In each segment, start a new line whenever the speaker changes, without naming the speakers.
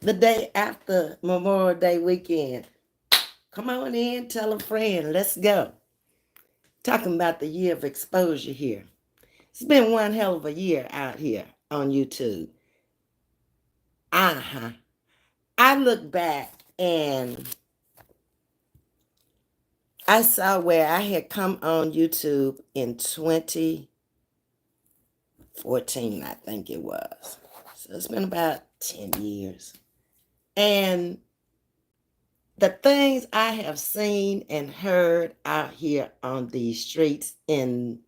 the day after Memorial Day weekend. Come on in, tell a friend, let's go. Talking about the year of exposure here. It's been one hell of a year out here on YouTube. Uh-huh. I look back and I saw where I had come on YouTube in 2014, I think it was. So it's been about 10 years. And the things I have seen and heard out here on these streets in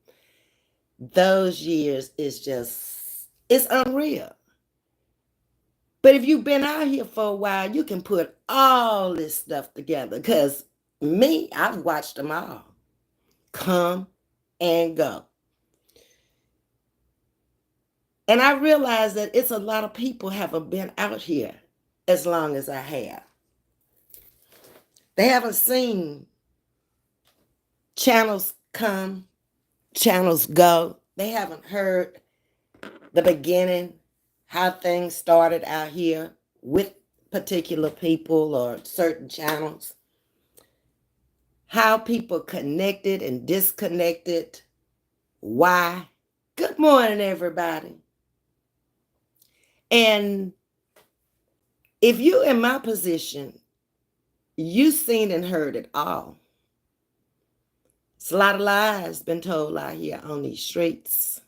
those years is just, it's unreal. But if you've been out here for a while, you can put all this stuff together. Because me, I've watched them all come and go. And I realize that it's a lot of people haven't been out here as long as I have. They haven't seen channels come, channels go. They haven't heard the beginning, how things started out here with particular people or certain channels, how people connected and disconnected, why. Good morning, everybody. And if you in my position, you've seen and heard it all. It's a lot of lies been told out here on these streets.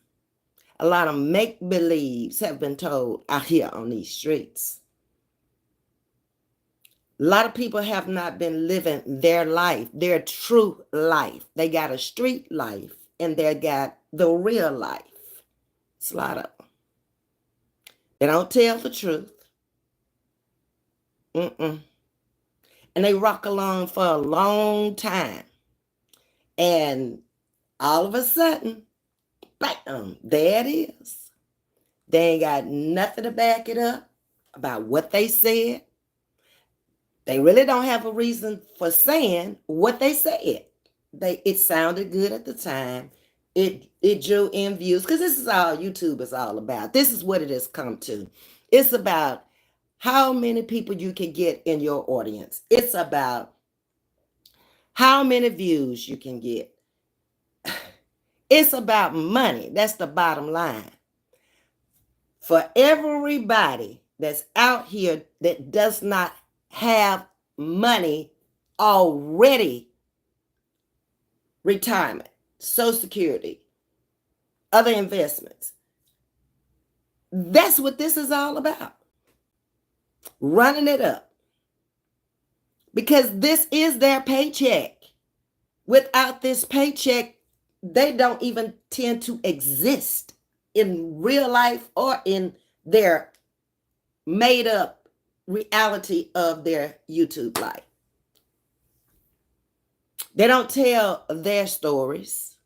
A lot of make-believes have been told out here on these streets. A lot of people have not been living their life, their true life. They got a street life and they got the real life. It's a lot of them. They don't tell the truth. And they rock along for a long time. And all of a sudden, bam, there it is. They ain't got nothing to back it up about what they said. They really don't have a reason for saying what they said. It sounded good at the time. It drew in views, because this is all YouTube is all about. This is what it has come to. It's about how many people you can get in your audience. It's about how many views you can get. It's about money. That's the bottom line. For everybody that's out here that does not have money already, retirement, Social Security, other investments, that's what this is all about. Running it up. Because this is their paycheck. Without this paycheck, they don't even tend to exist in real life or in their made up reality of their YouTube life. They don't tell their stories.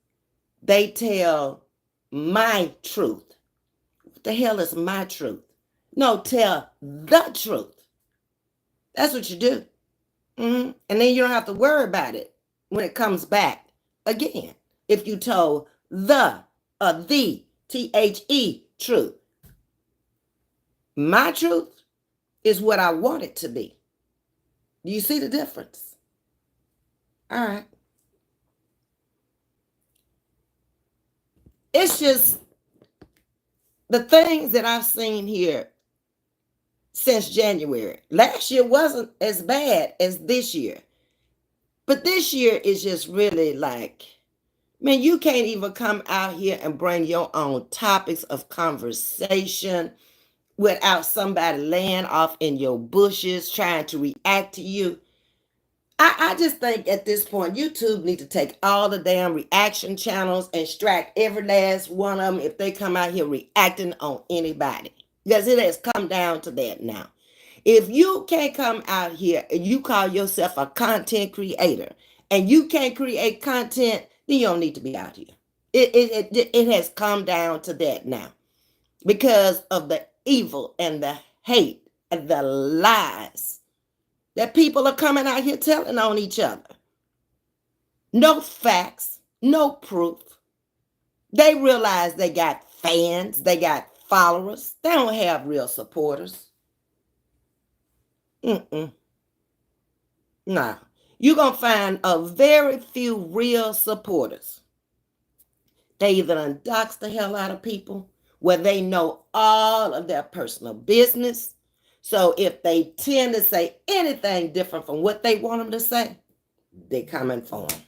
They tell my truth. What the hell is my truth? No, tell the truth. That's what you do. And then you don't have to worry about it when it comes back again. If you told the THE truth. My truth is what I want it to be. Do you see the difference? All right. It's just the things that I've seen here since January. Last year wasn't as bad as this year. But this year is just really like, man, you can't even come out here and bring your own topics of conversation without somebody laying off in your bushes trying to react to you. I just think at this point, YouTube need to take all the damn reaction channels and strike every last one of them if they come out here reacting on anybody. Because it has come down to that now. If you can't come out here and you call yourself a content creator and you can't create content, then you don't need to be out here. It has come down to that now because of the evil and the hate and the lies that people are coming out here telling on each other. No facts, no proof. They realize they got fans, they got followers. They don't have real supporters. Nah. You're going to find a very few real supporters. They either undox the hell out of people where they know all of their personal business. So if they tend to say anything different from what they want them to say, they coming for them.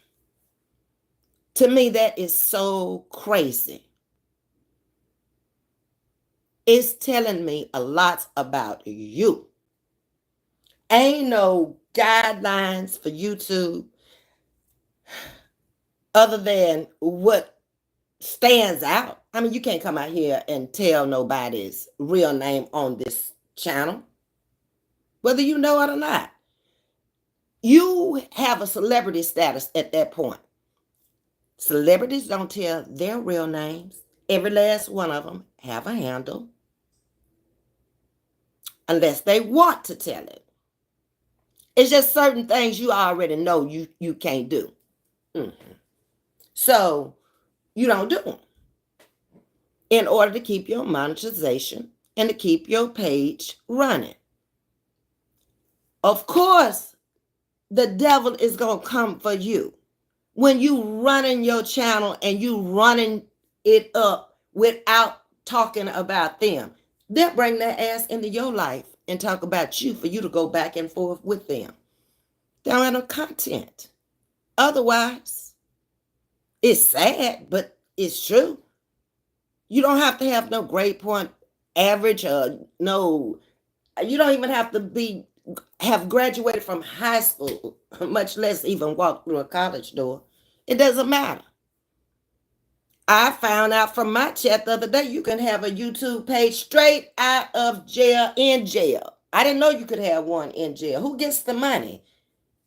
To me, that is so crazy. It's telling me a lot about you. Ain't no guidelines for YouTube other than what stands out. I mean, you can't come out here and tell nobody's real name on this channel, whether you know it or not. You have a celebrity status at that point. Celebrities don't tell their real names. Every last one of them have a handle unless they want to tell it. It's just certain things you already know you can't do. So you don't do them in order to keep your monetization and to keep your page running. Of course, the devil is going to come for you when you running your channel and you running it up without talking about them. They'll bring their ass into your life and talk about you for you to go back and forth with them. They don't have no content. Otherwise, it's sad, but it's true. You don't have to have no grade point average or no, you don't even have to have graduated from high school, much less even walk through a college door. It doesn't matter. I found out from my chat the other day, you can have a YouTube page straight out of jail, in jail. I didn't know you could have one in jail. Who gets the money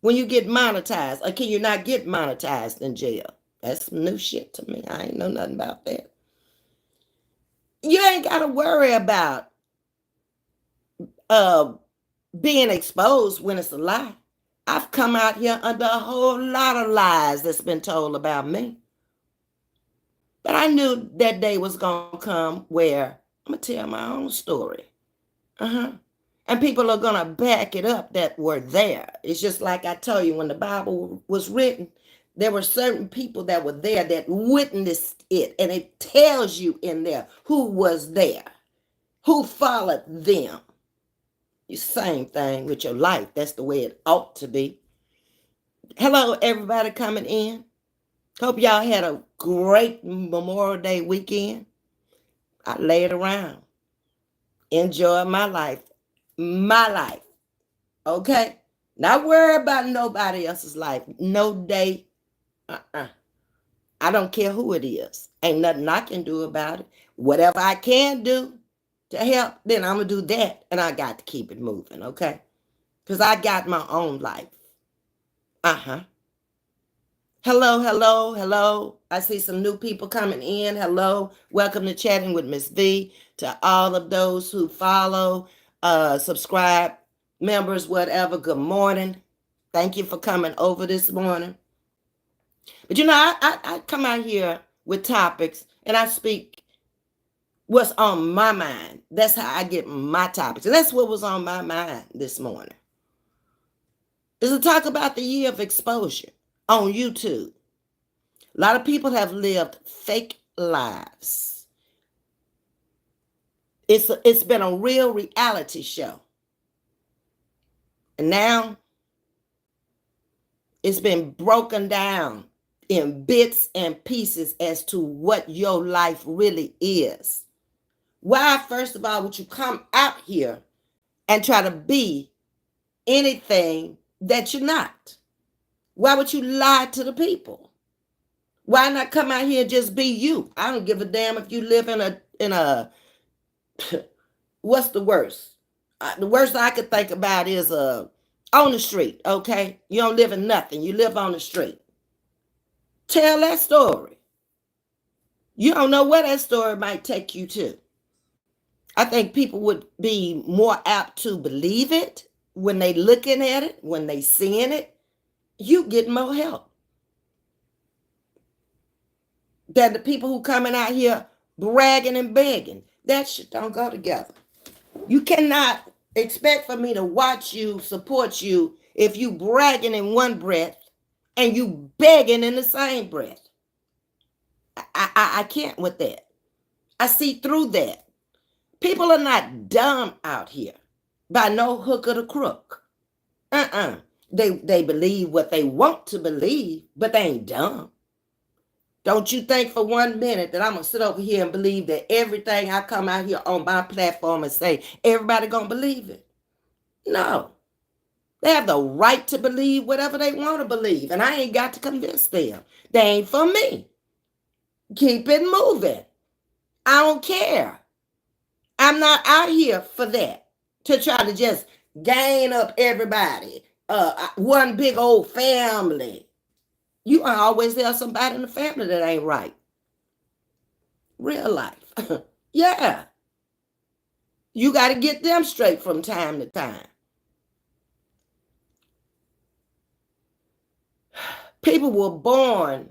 when you get monetized? Or can you not get monetized in jail? That's some new shit to me. I ain't know nothing about that. You ain't got to worry about being exposed when it's a lie. I've come out here under a whole lot of lies that's been told about me. But I knew that day was going to come where I'm going to tell my own story. And people are going to back it up that were there. It's just like I told you, when the Bible was written, there were certain people that were there that witnessed it. And it tells you in there who was there, who followed them. The same thing with your life. That's the way it ought to be. Hello, everybody coming in. Hope y'all had a great Memorial Day weekend. I laid around. Enjoyed my life. My life. Okay? Not worry about nobody else's life. No day. I don't care who it is. Ain't nothing I can do about it. Whatever I can do to help, then I'm going to do that. And I got to keep it moving, okay? Because I got my own life. Hello, hello, hello. I see some new people coming in. Hello. Welcome to Chatting with Ms.V. To all of those who follow, subscribe, members, whatever. Good morning. Thank you for coming over this morning. But you know, I come out here with topics and I speak what's on my mind. That's how I get my topics. And that's what was on my mind this morning. Is to talk about the year of exposure on YouTube. A lot of people have lived fake lives. It's been a real reality show. And now it's been broken down in bits and pieces as to what your life really is. Why, first of all, would you come out here and try to be anything that you're not? Why would you lie to the people? Why not come out here and just be you? I don't give a damn if you live in a what's the worst? The worst I could think about is on the street, okay? You don't live in nothing. You live on the street. Tell that story. You don't know where that story might take you to. I think people would be more apt to believe it when they looking at it, when they seeing it. You get more help than the people who coming out here bragging and begging. That shit don't go together. You cannot expect for me to watch you, support you, if you bragging in one breath and you begging in the same breath. I can't with that. I see through that. People are not dumb out here by no hook or the crook. They believe what they want to believe, but they ain't dumb. Don't you think for 1 minute that I'm going to sit over here and believe that everything I come out here on my platform and say, everybody going to believe it? No. They have the right to believe whatever they want to believe, and I ain't got to convince them. They ain't for me. Keep it moving. I don't care. I'm not out here for that, to try to just gain up everybody. One big old family. You always have somebody in the family that ain't right. Real life. Yeah. You got to get them straight from time to time. People were born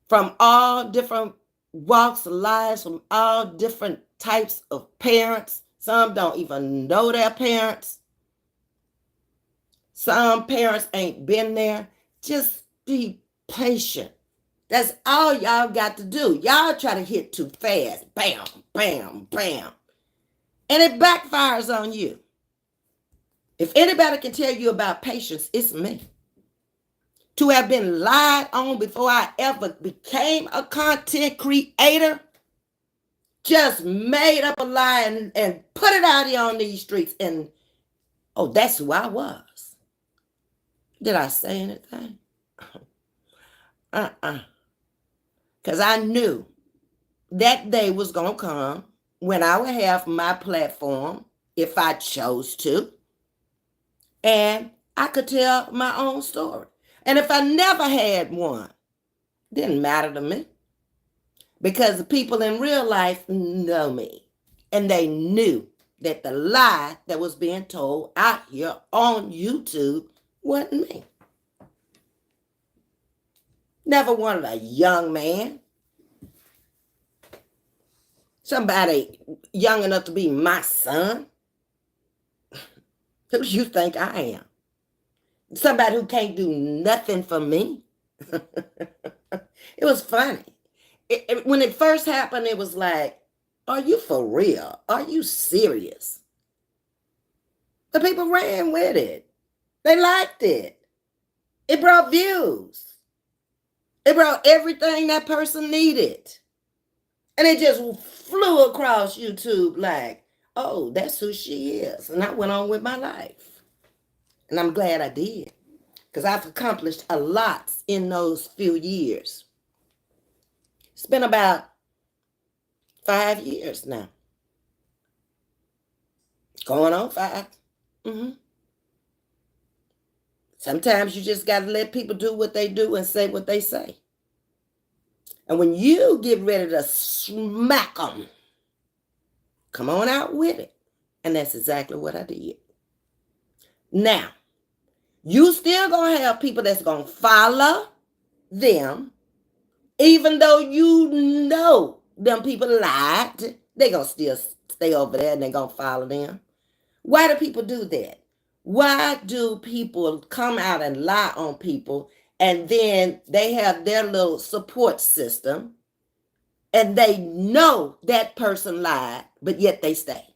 from all different walks of lives, from all different types of parents. Some don't even know their parents. Some parents ain't been there. Just be patient. That's all y'all got to do. Y'all try to hit too fast. Bam, bam, bam. And it backfires on you. If anybody can tell you about patience, it's me. To have been lied on before I ever became a content creator, just made up a lie and put it out here on these streets. And, oh, that's who I was. Did I say anything? Because I knew that day was going to come when I would have my platform, if I chose to, and I could tell my own story. And if I never had one, it didn't matter to me, because the people in real life know me, and they knew that the lie that was being told out here on YouTube wasn't me. Never wanted a young man, somebody young enough to be my son. Who do you think I am? Somebody who can't do nothing for me. It was funny. When it first happened, it was like, are you for real? Are you serious? The people ran with it. They liked it. It brought views. It brought everything that person needed. And it just flew across YouTube like, oh, that's who she is. And I went on with my life. And I'm glad I did, because I've accomplished a lot in those few years. It's been about 5 years now. Going on 5. Sometimes you just got to let people do what they do and say what they say. And when you get ready to smack them, come on out with it. And that's exactly what I did. Now, you still going to have people that's going to follow them, even though you know them people lied. They're going to still stay over there and they're going to follow them. Why do people do that? Why do people come out and lie on people, and then they have their little support system and they know that person lied, but yet they stay?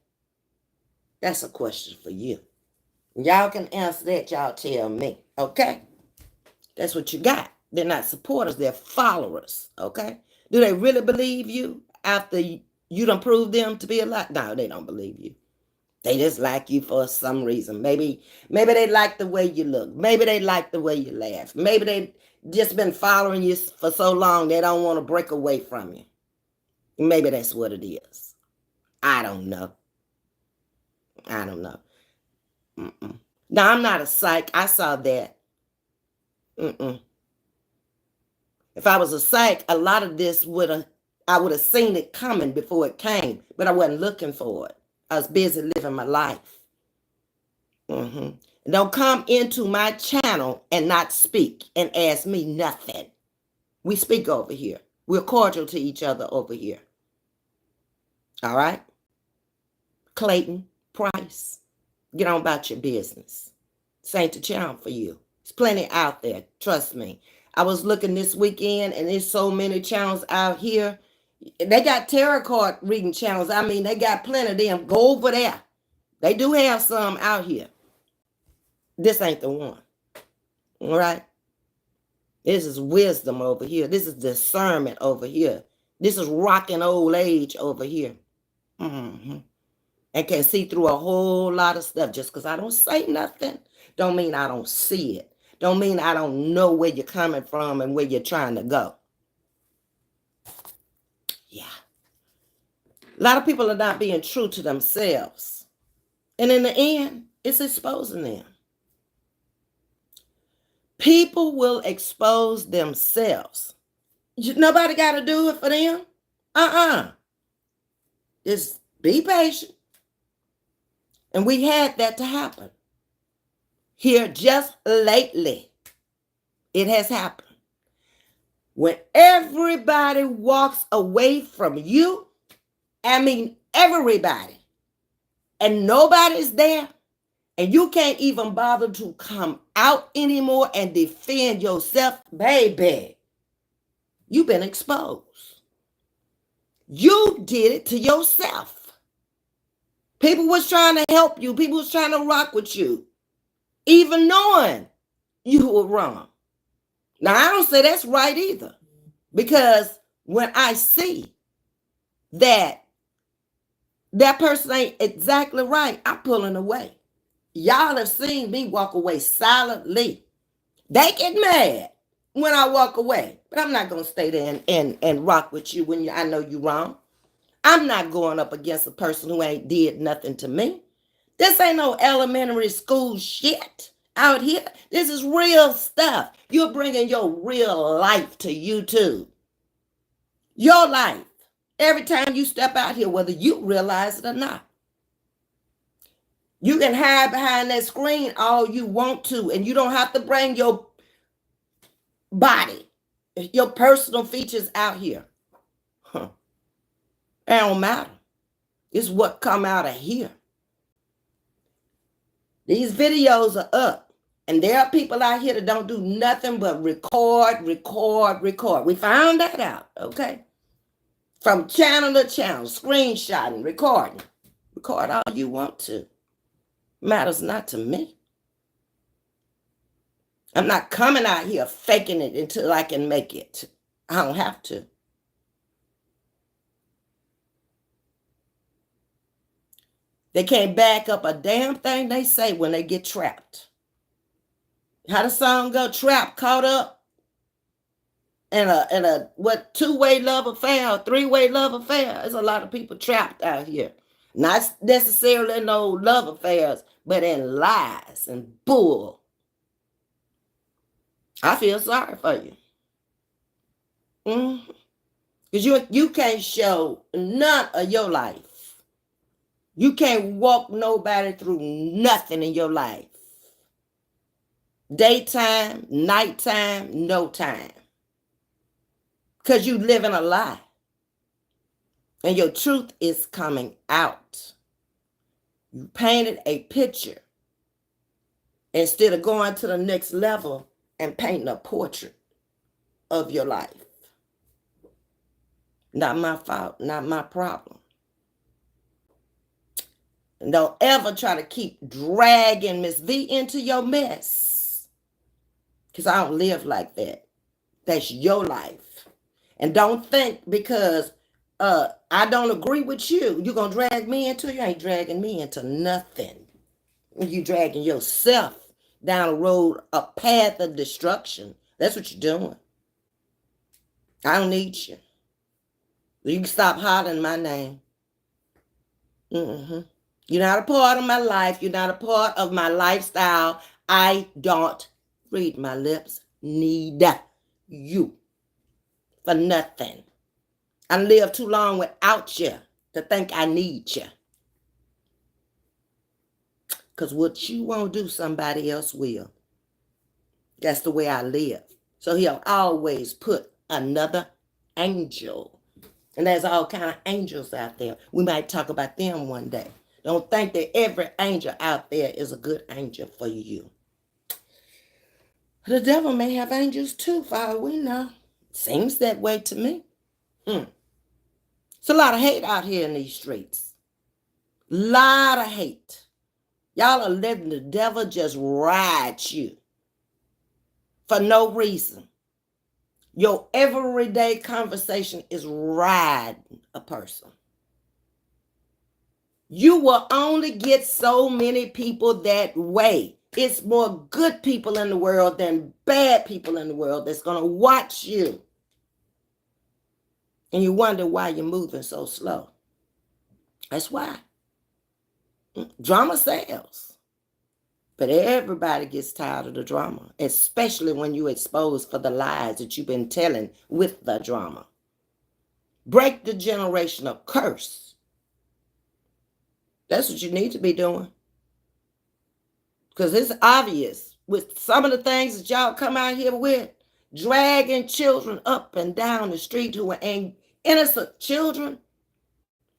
That's a question for you. Y'all can answer that. Y'all tell me. Okay? That's what you got. They're not supporters. They're followers. Okay? Do they really believe you after you done proved them to be a lie? No, they don't believe you. They just like you for some reason. Maybe they like the way you look. Maybe they like the way you laugh. Maybe they just been following you for so long they don't want to break away from you. Maybe that's what it is. I don't know. No, I'm not a psych. I saw that. If I was a psych, a lot of this I would have seen it coming before it came, but I wasn't looking for it. I was busy living my life. Don't come into my channel and not speak and ask me nothing. We speak over here. We're cordial to each other over here. All right? Clayton, Price. Get on about your business. This ain't the channel for you. There's plenty out there. Trust me. I was looking this weekend, and there's so many channels out here. They got tarot card reading channels. I mean, they got plenty of them. Go over there. They do have some out here. This ain't the one. All right? This is wisdom over here. This is discernment over here. This is rocking old age over here. And can see through a whole lot of stuff. Just because I don't say nothing, don't mean I don't see it. Don't mean I don't know where you're coming from and where you're trying to go. Yeah. A lot of people are not being true to themselves. And in the end, it's exposing them. People will expose themselves. Nobody got to do it for them. Just be patient. And we had that to happen. Here just lately, it has happened. When everybody walks away from you, I mean everybody, and nobody's there, and you can't even bother to come out anymore and defend yourself, baby, you've been exposed. You did it to yourself. People was trying to help you. People was trying to rock with you, even knowing you were wrong. Now, I don't say that's right either, because when I see that person ain't exactly right, I'm pulling away. Y'all have seen me walk away silently. They get mad when I walk away, but I'm not going to stay there and rock with you when I know you're wrong. I'm not going up against a person who ain't did nothing to me. This ain't no elementary school shit out here. This is real stuff. You're bringing your real life to YouTube. Your life. Every time you step out here, whether you realize it or not. You can hide behind that screen all you want to, and you don't have to bring your body, your personal features out here. It don't matter. It's what come out of here. These videos are up, and there are people out here that don't do nothing but record. We found that out, okay? From channel to channel, screenshotting, recording. Record all you want to. Matters not to me. I'm not coming out here faking it until I can make it. I don't have to. They can't back up a damn thing they say when they get trapped. How the song go? Trapped, caught up in a what, two-way love affair or three-way love affair. There's a lot of people trapped out here. Not necessarily in no love affairs, but in lies and bull. I feel sorry for you. Because you can't show none of your life. You can't walk nobody through nothing in your life. Daytime, nighttime, no time. Because you live in a lie. And your truth is coming out. You painted a picture instead of going to the next level and painting a portrait of your life. Not my fault, not my problem. And don't ever try to keep dragging Ms.V into your mess. Because I don't live like that. That's your life. And don't think because I don't agree with you, you're going to drag me into it. You ain't dragging me into nothing. You dragging yourself down a road, a path of destruction. That's what you're doing. I don't need you. You can stop hollering my name. You're not a part of my life. You're not a part of my lifestyle. I don't read my lips. Need you for nothing. I live too long without you to think I need you. Because what you won't do, somebody else will. That's the way I live. So he'll always put another angel. And there's all kind of angels out there. We might talk about them one day. Don't think that every angel out there is a good angel for you. The devil may have angels too, for all we know. Seems that way to me. It's a lot of hate out here in these streets. Lot of hate. Y'all are letting the devil just ride you for no reason. Your everyday conversation is riding a person. You will only get so many people that way. It's more good people in the world than bad people in the world that's going to watch you. And you wonder why you're moving so slow. That's why. Drama sells. But everybody gets tired of the drama, especially when you're exposed for the lies that you've been telling with the drama. Break the generational curse. That's what you need to be doing. Because it's obvious with some of the things that y'all come out here with, dragging children up and down the street who are innocent children,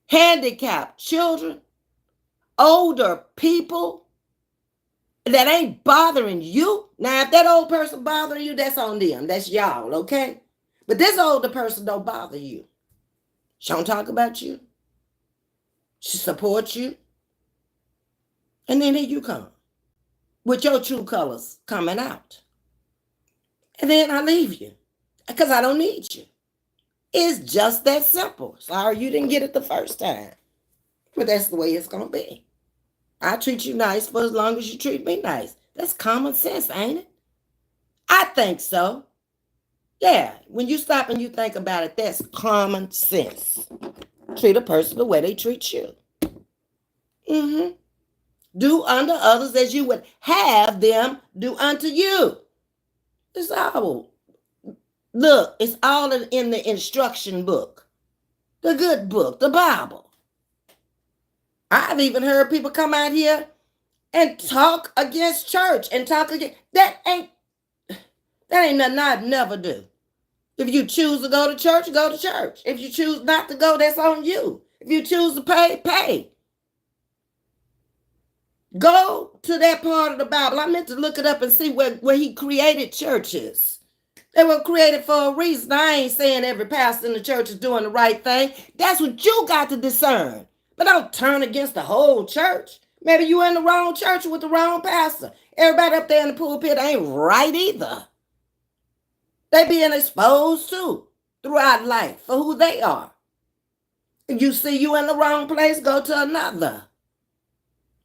handicapped children, older people that ain't bothering you. Now, if that old person bothering you, that's on them. That's y'all, okay? But this older person don't bother you. She don't talk about you. She supports you. And then here you come with your true colors coming out. And then I leave you because I don't need you. It's just that simple. Sorry you didn't get it the first time. But that's the way it's going to be. I treat you nice for as long as you treat me nice. That's common sense, ain't it? I think so. Yeah, when you stop and you think about it, that's common sense. Treat a person the way they treat you. Do unto others as you would have them do unto you. It's all, look, it's all in the instruction book, the good book, the Bible. I've even heard people come out here and talk against church and talk against, that ain't nothing I'd never do. If you choose to go to church, go to church. If you choose not to go, that's on you. If you choose to pay, pay. Go to that part of the Bible. I meant to look it up and see where he created churches. They were created for a reason. I ain't saying every pastor in the church is doing the right thing. That's what you got to discern. But don't turn against the whole church. Maybe you in the wrong church with the wrong pastor. Everybody up there in the pulpit ain't right either. They being exposed too throughout life for who they are. If you see you in the wrong place, go to another.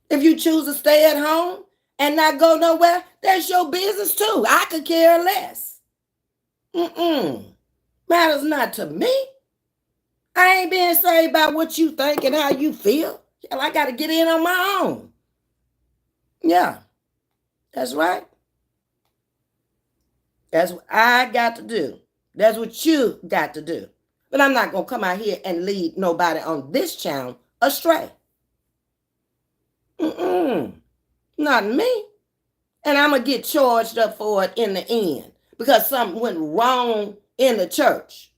If you choose to stay at home and not go nowhere, that's your business too. I could care less. Matters not to me. I ain't being saved by what you think and how you feel. Hell, I got to get in on my own. Yeah, that's right. That's what I got to do. That's what you got to do. But I'm not going to come out here and lead nobody on this channel astray. Not me. And I'm going to get charged up for it in the end because something went wrong in the church.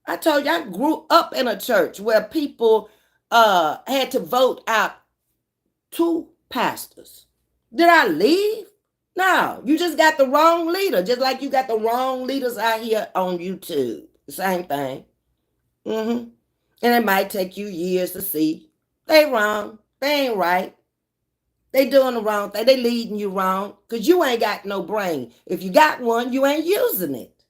I told you I grew up in a church where people had to vote out 2 pastors. Did I leave? No, you just got the wrong leader, just like you got the wrong leaders out here on YouTube. Same thing. And it might take you years to see. They wrong. They ain't right. They doing the wrong thing. They leading you wrong because you ain't got no brain. If you got one, you ain't using it.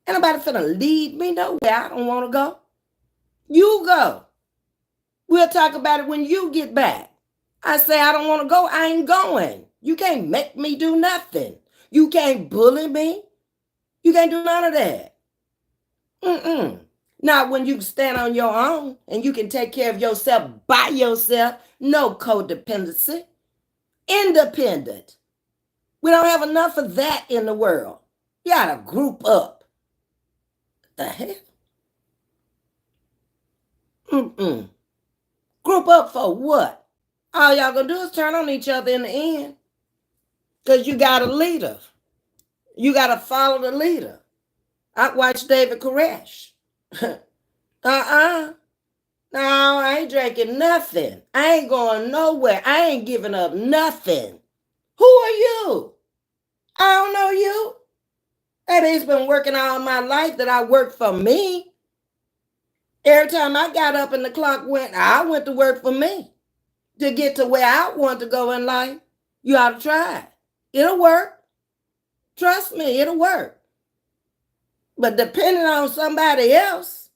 Ain't nobody finna lead me nowhere. I don't want to go. You go. We'll talk about it when you get back. I say I don't want to go. I ain't going. You can't make me do nothing. You can't bully me. You can't do none of that. Not when you stand on your own and you can take care of yourself by yourself. No codependency. Independent. We don't have enough of that in the world. You gotta group up. The hell? Group up for what? All y'all gonna do is turn on each other in the end. Because you got a leader. You got to follow the leader. I watched David Koresh. No, I ain't drinking nothing. I ain't going nowhere. I ain't giving up nothing. Who are you? I don't know you. That has been working all my life that I work for me. Every time I got up and the clock went, I went to work for me to get to where I want to go in life. You ought to try it. It'll work. Trust me, it'll work. But depending on somebody else,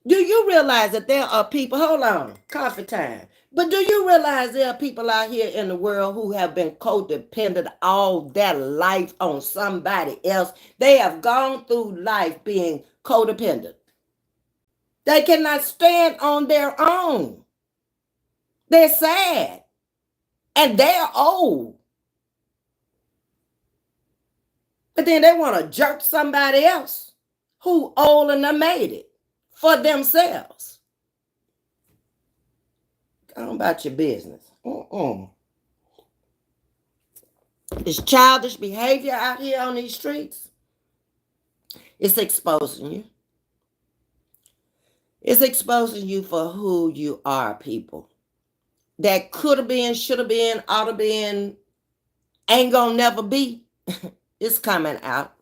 do you realize that there are people, hold on, coffee time. But do you realize there are people out here in the world who have been codependent all their life on somebody else? They have gone through life being codependent. They cannot stand on their own. They're sad. And they're old. But then they want to jerk somebody else who old and done made it for themselves. Go on about your business. This childish behavior out here on these streets, it's exposing you. It's exposing you for who you are, people. That could have been, should have been, ought to been, ain't gonna never be. It's coming out.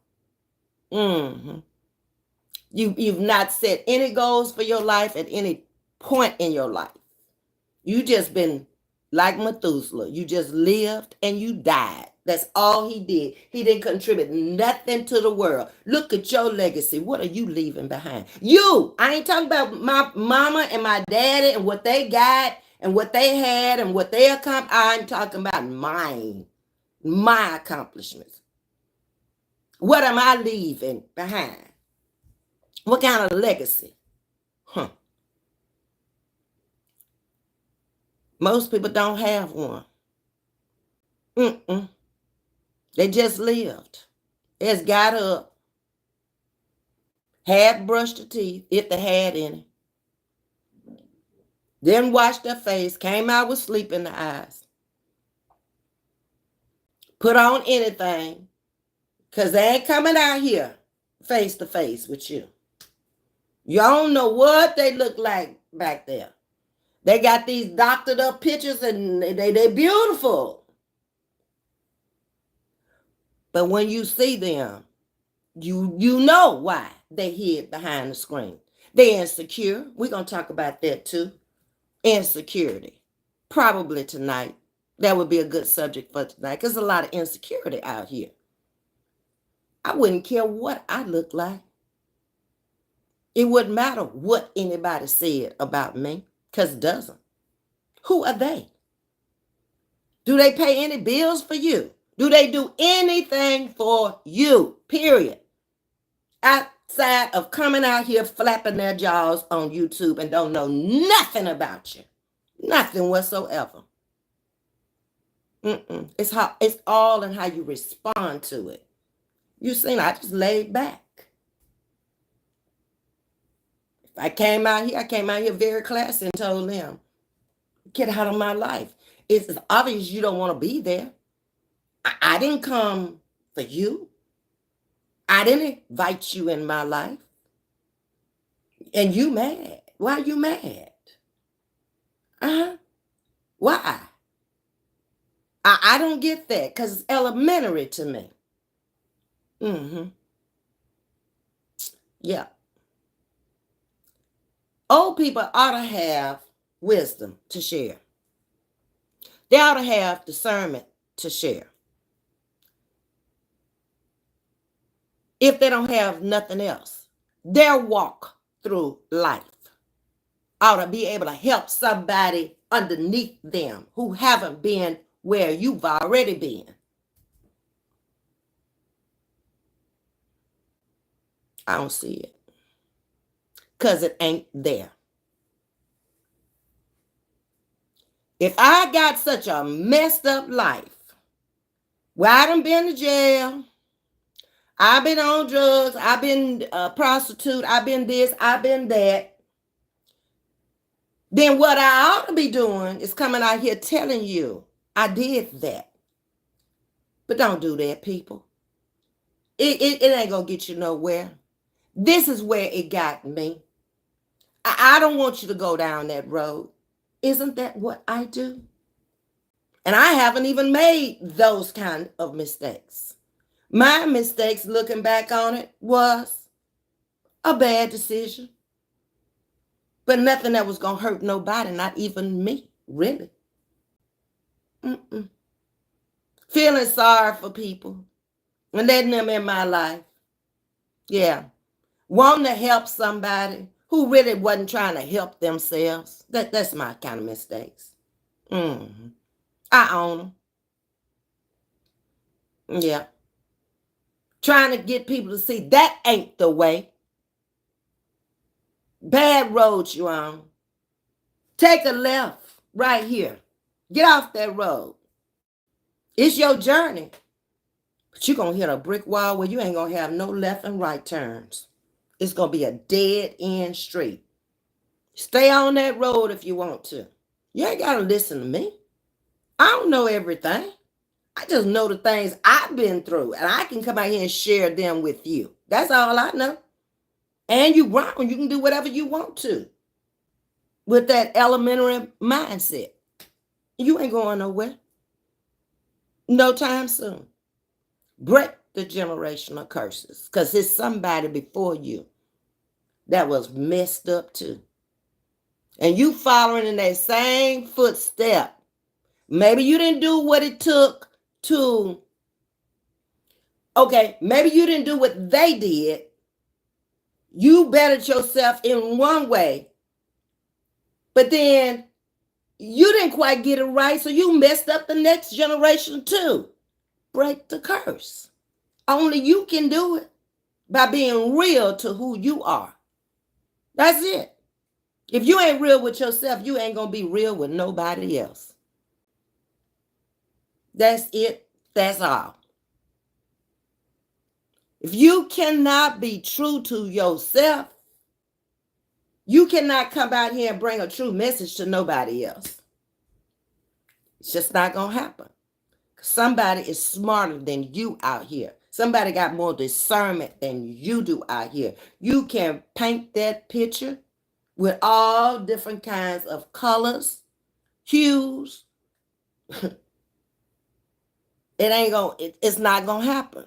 You've not set any goals for your life at any point in your life. You just been like Methuselah. You just lived and you died. That's all he did. He didn't contribute nothing to the world. Look at your legacy. What are you leaving behind? You. I ain't talking about my mama and my daddy and what they got and what they had and what they accomplished. I'm talking about mine. My accomplishments. What am I leaving behind? What kind of legacy? Most people don't have one. They just lived. They just got up, had brushed their teeth, if they had any, then washed their face, came out with sleep in the eyes, put on anything, because they ain't coming out here face to face with you. You don't know what they look like back there. They got these doctored up pictures and they're beautiful. But when you see them, you know why they hid behind the screen. They're insecure. We're going to talk about that too. Insecurity. Probably tonight. That would be a good subject for tonight because there's a lot of insecurity out here. I wouldn't care what I look like. It wouldn't matter what anybody said about me because it doesn't. Who are they? Do they pay any bills for you? Do they do anything for you? Period. Outside of coming out here flapping their jaws on YouTube and don't know nothing about you. Nothing whatsoever. It's all in how you respond to it. You seen, I just laid back. If I came out here very classy and told them, get out of my life. It's obvious you don't want to be there. I didn't come for you. I didn't invite you in my life. And you mad. Why are you mad? Why? I don't get that because it's elementary to me. Yeah. Old people ought to have wisdom to share. They ought to have discernment to share. If they don't have nothing else, their walk through life ought to be able to help somebody underneath them who haven't been where you've already been. I don't see it because it ain't there. If I got such a messed up life, where I done been to jail, I've been on drugs, I've been a prostitute, I've been this, I've been that, then what I ought to be doing is coming out here telling you I did that. But don't do that, people. It ain't gonna get you nowhere. This is where it got me. I don't want you to go down that road. Isn't that what I do? And I haven't even made those kind of mistakes. My mistakes, looking back on it, was a bad decision. But nothing that was going to hurt nobody, not even me, really. Mm-mm. Feeling sorry for people and letting them in my life. Yeah. Wanting to help somebody who really wasn't trying to help themselves. That's my kind of mistakes. Mm-hmm. I own them. Yeah. Trying to get people to see that ain't the way. Bad roads you on. Take a left right here. Get off that road. It's your journey. But you're going to hit a brick wall where you ain't going to have no left and right turns. It's going to be a dead end street. Stay on that road if you want to. You ain't got to listen to me. I don't know everything. I just know the things I've been through, and I can come out here and share them with you. That's all I know. And you grown. You can do whatever you want to with that elementary mindset. You ain't going nowhere. No time soon. Break the generational curses, because there's somebody before you that was messed up too. And you following in that same footstep. Maybe you didn't do what it took to, maybe you didn't do what they did. You bettered yourself in one way, but then you didn't quite get it right, so you messed up the next generation too. Break the curse. Only you can do it by being real to who you are. That's it. If you ain't real with yourself, you ain't going to be real with nobody else. That's it. That's all. If you cannot be true to yourself, you cannot come out here and bring a true message to nobody else. It's just not going to happen. Somebody is smarter than you out here. Somebody got more discernment than you do out here. You can paint that picture with all different kinds of colors, hues. It's not going to happen.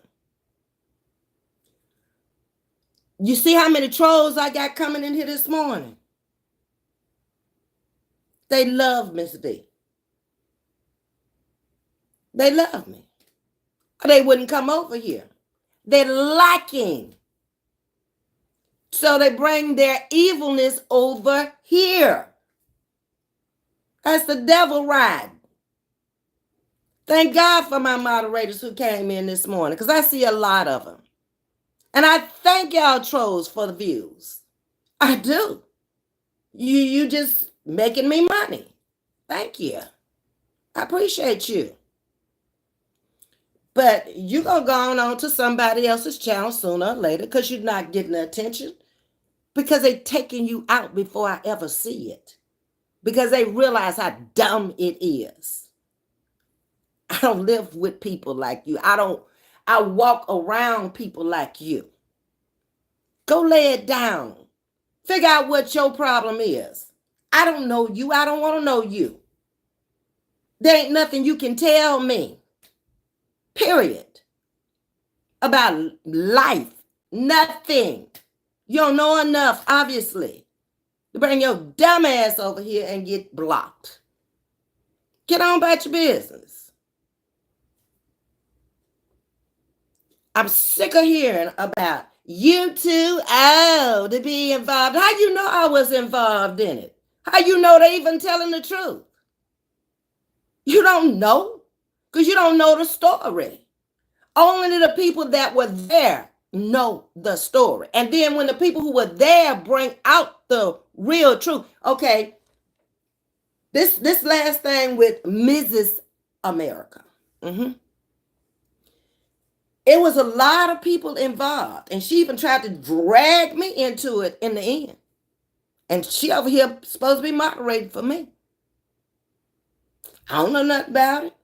You see how many trolls I got coming in here this morning? They love Ms.V. They love me. Or they wouldn't come over here. They're liking. So they bring their evilness over here. That's the devil ride. Thank God for my moderators who came in this morning, because I see a lot of them. And I thank y'all trolls for the views. I do. You just making me money. Thank you. I appreciate you. But you're going to go on to somebody else's channel sooner or later because you're not getting the attention. Because they're taking you out before I ever see it. Because they realize how dumb it is. I don't live with people like you. I walk around people like you. Go lay it down. Figure out what your problem is. I don't know you. I don't want to know you. There ain't nothing you can tell me. Period. About life. Nothing. You don't know enough, obviously, to bring your dumb ass over here and get blocked. Get on about your business. I'm sick of hearing about you two, to be involved. How you know I was involved in it? How you know they even telling the truth? You don't know, because you don't know the story. Only the people that were there know the story. And then when the people who were there bring out the real truth. Okay, this last thing with Mrs. America. It was a lot of people involved. And she even tried to drag me into it in the end. And she over here supposed to be moderating for me. I don't know nothing about it.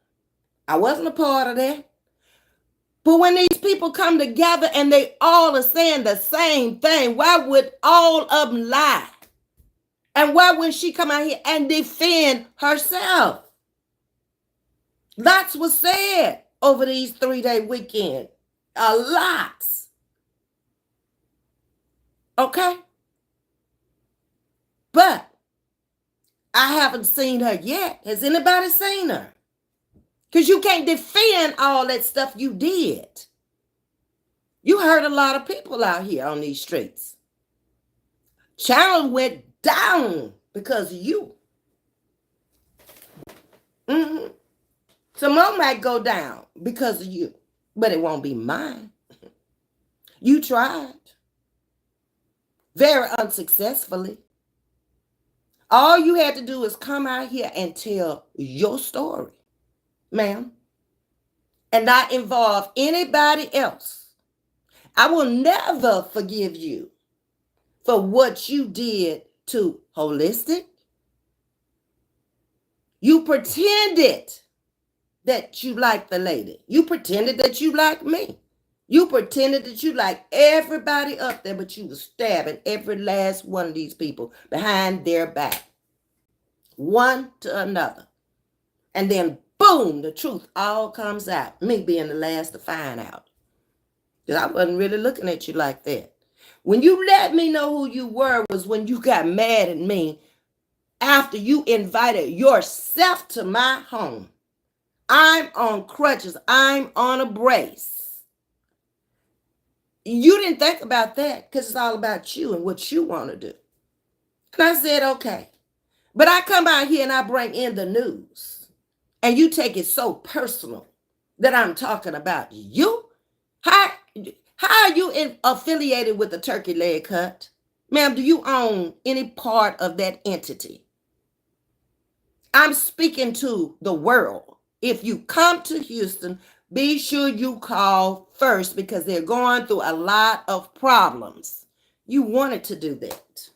I wasn't a part of that. But when these people come together and they all are saying the same thing, why would all of them lie? And why wouldn't she come out here and defend herself? Lots was said over these 3-day weekend. A lot. Okay? But I haven't seen her yet. Has anybody seen her? Because you can't defend all that stuff you did. You hurt a lot of people out here on these streets. Channel went down because of you. Some more might go down because of you, but it won't be mine. You tried. Very unsuccessfully. All you had to do is come out here and tell your story, ma'am, and not involve anybody else. I will never forgive you for what you did to Holistic. You pretended that you liked the lady. You pretended that you liked me. You pretended that you liked everybody up there, but you were stabbing every last one of these people behind their back. One to another. And then, boom, the truth all comes out. Me being the last to find out. Because I wasn't really looking at you like that. When you let me know who you were was when you got mad at me after you invited yourself to my home. I'm on crutches. I'm on a brace. You didn't think about that because it's all about you and what you want to do. And I said, okay. But I come out here and I bring in the news. And you take it so personal that I'm talking about you. How are you affiliated with the Turkey Leg Hut? Ma'am, do you own any part of that entity? I'm speaking to the world. If you come to Houston, be sure you call first because they're going through a lot of problems. You wanted to do that,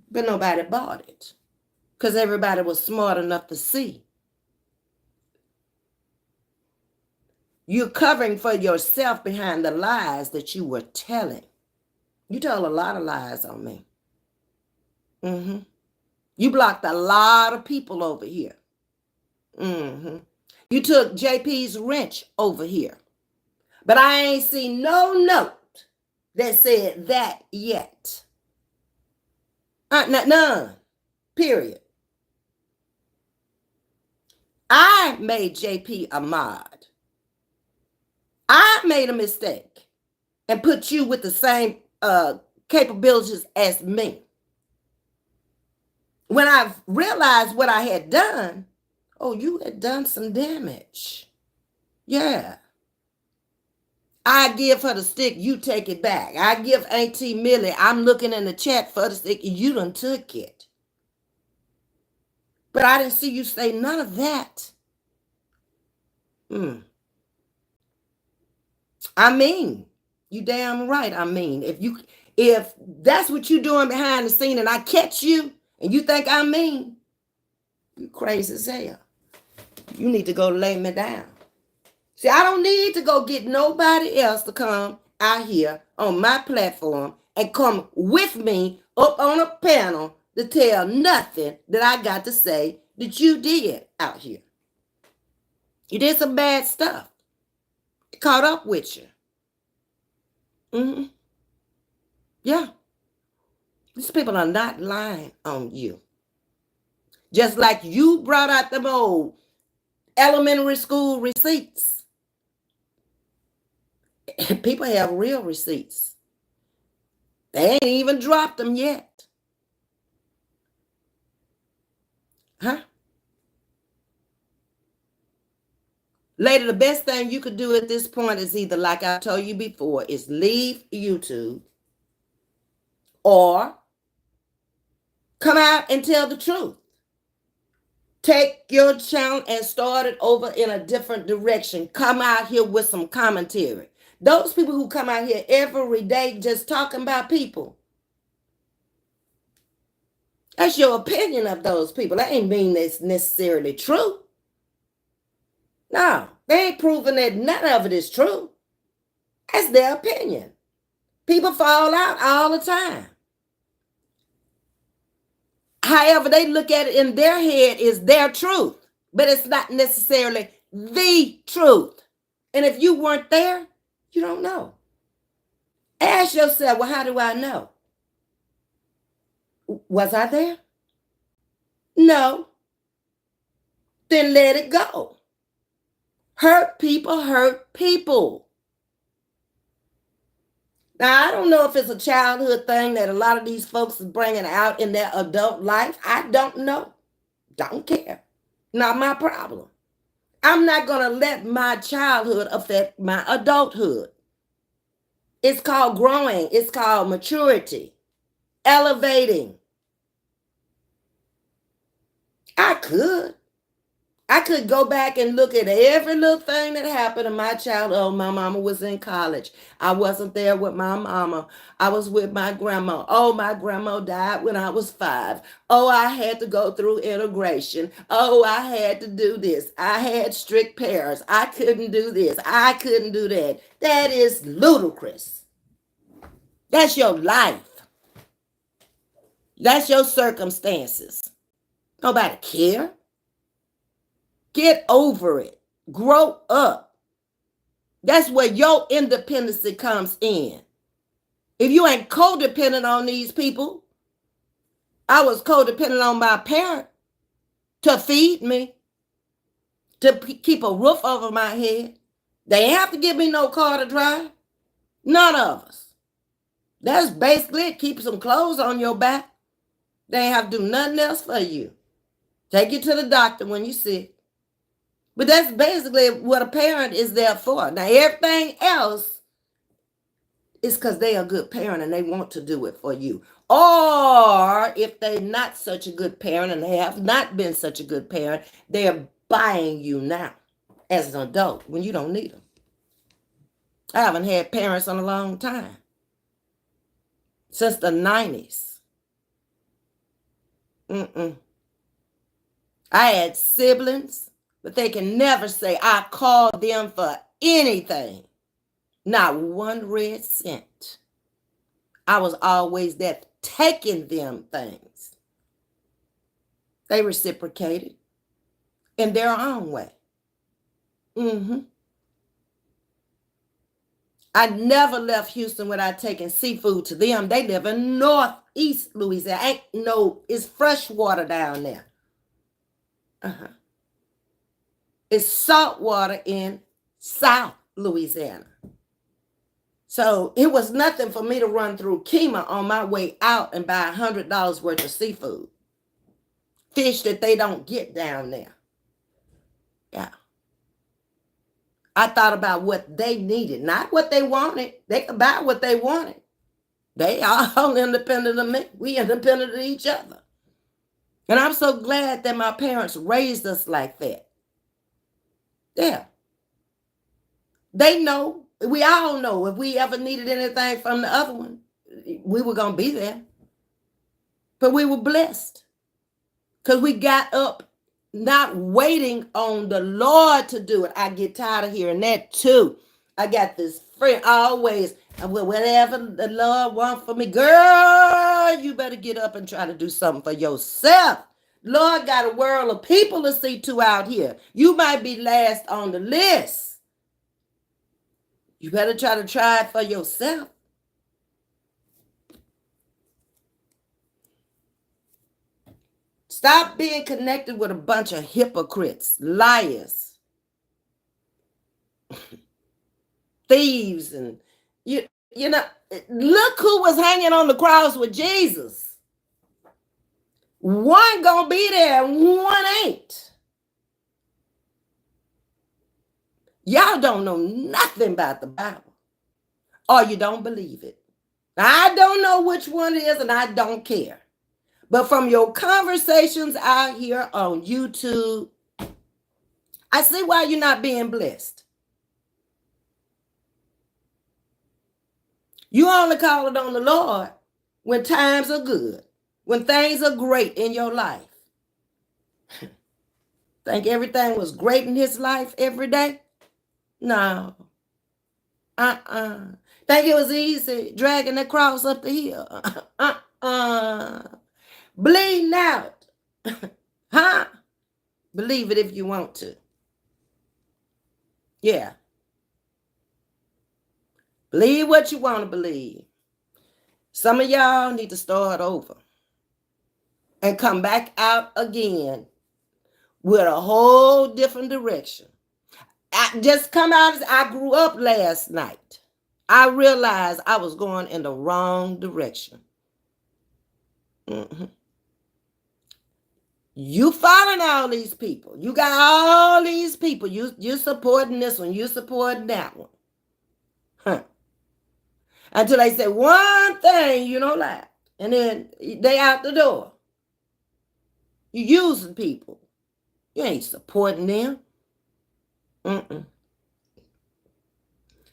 but nobody bought it because everybody was smart enough to see. You're covering for yourself behind the lies that you were telling. You told a lot of lies on me. You blocked a lot of people over here. You took JP's wrench over here. But I ain't seen no note that said that yet. None. Period. I made JP a mod. I made a mistake and put you with the same capabilities as me. When I realized what I had done, oh, you had done some damage. Yeah. I give her the stick, you take it back. I give Auntie Millie, I'm looking in the chat for the stick, you done took it. But I didn't see you say none of that. I mean, you damn right. I mean, if that's what you're doing behind the scene and I catch you and you think I mean, you crazy as hell. You need to go lay me down. See, I don't need to go get nobody else to come out here on my platform and come with me up on a panel to tell nothing that I got to say that you did out here. You did some bad stuff. It caught up with you. Yeah. These people are not lying on you. Just like you brought out them old elementary school receipts. People have real receipts. They ain't even dropped them yet. Huh? Lady, the best thing you could do at this point is either, like I told you before, is leave YouTube or come out and tell the truth. Take your channel and start it over in a different direction. Come out here with some commentary. Those people who come out here every day just talking about people, that's your opinion of those people. That ain't mean it's necessarily true. No, they ain't proving that none of it is true. That's their opinion. People fall out all the time. However, they look at it in their head is their truth, but it's not necessarily the truth. And if you weren't there, you don't know. Ask yourself, well, how do I know? Was I there? No. Then let it go. Hurt people hurt people. Now, I don't know if it's a childhood thing that a lot of these folks is bringing out in their adult life. I don't know. Don't care. Not my problem. I'm not going to let my childhood affect my adulthood. It's called growing. It's called maturity, elevating. I could go back and look at every little thing that happened in my childhood. Oh, my mama was in college. I wasn't there with my mama. I was with my grandma. Oh, my grandma died when I was 5. Oh, I had to go through integration. Oh, I had to do this. I had strict parents. I couldn't do this. I couldn't do that. That is ludicrous. That's your life. That's your circumstances. Nobody care. Get over it. Grow up. That's where your independency comes in. If you ain't codependent on these people, I was codependent on my parent to feed me, to keep a roof over my head. They ain't have to give me no car to drive. None of us. That's basically it. Keep some clothes on your back. They ain't have to do nothing else for you. Take you to the doctor when you're sick. But that's basically what a parent is there for. Now, everything else is because they're a good parent and they want to do it for you. Or if they're not such a good parent and they have not been such a good parent, they're buying you now as an adult when you don't need them. I haven't had parents in a long time. Since the 90s. I had siblings, but they can never say I called them for anything. Not one red cent. I was always there taking them things. They reciprocated in their own way. I never left Houston without taking seafood to them. They live in Northeast Louisiana. It's fresh water down there. It's salt water in South Louisiana. So it was nothing for me to run through Kima on my way out and buy $100 worth of seafood. Fish that they don't get down there. Yeah. I thought about what they needed, not what they wanted. They could buy what they wanted. They are all independent of me. We independent of each other. And I'm so glad that my parents raised us like that. Yeah. They know. We all know if we ever needed anything from the other one, we were going to be there. But we were blessed because we got up not waiting on the Lord to do it. I get tired of hearing that too. I got this friend always, whatever the Lord wants for me, girl, you better get up and try to do something for yourself. Lord got a world of people to see to out here. You might be last on the list. You better try it for yourself. Stop being connected with a bunch of hypocrites, liars, thieves, and you know, look who was hanging on the cross with Jesus. One gonna be there, one ain't. Y'all don't know nothing about the Bible, or you don't believe it. I don't know which one it is, and I don't care. But from your conversations out here on YouTube, I see why you're not being blessed. You only call it on the Lord when times are good, when things are great in your life. Think everything was great in his life every day? No. Think it was easy dragging the cross up the hill? Bleeding out. Huh? Believe it if you want to. Yeah. Believe what you want to believe. Some of y'all need to start over and come back out again with a whole different direction. I just come out as I grew up last night. I realized I was going in the wrong direction. Mm-hmm. You following all these people. You got all these people. You supporting this one. You supporting that one. Huh. Until they say one thing you don't like. And then they out the door. You using people. You ain't supporting them. Mm-mm.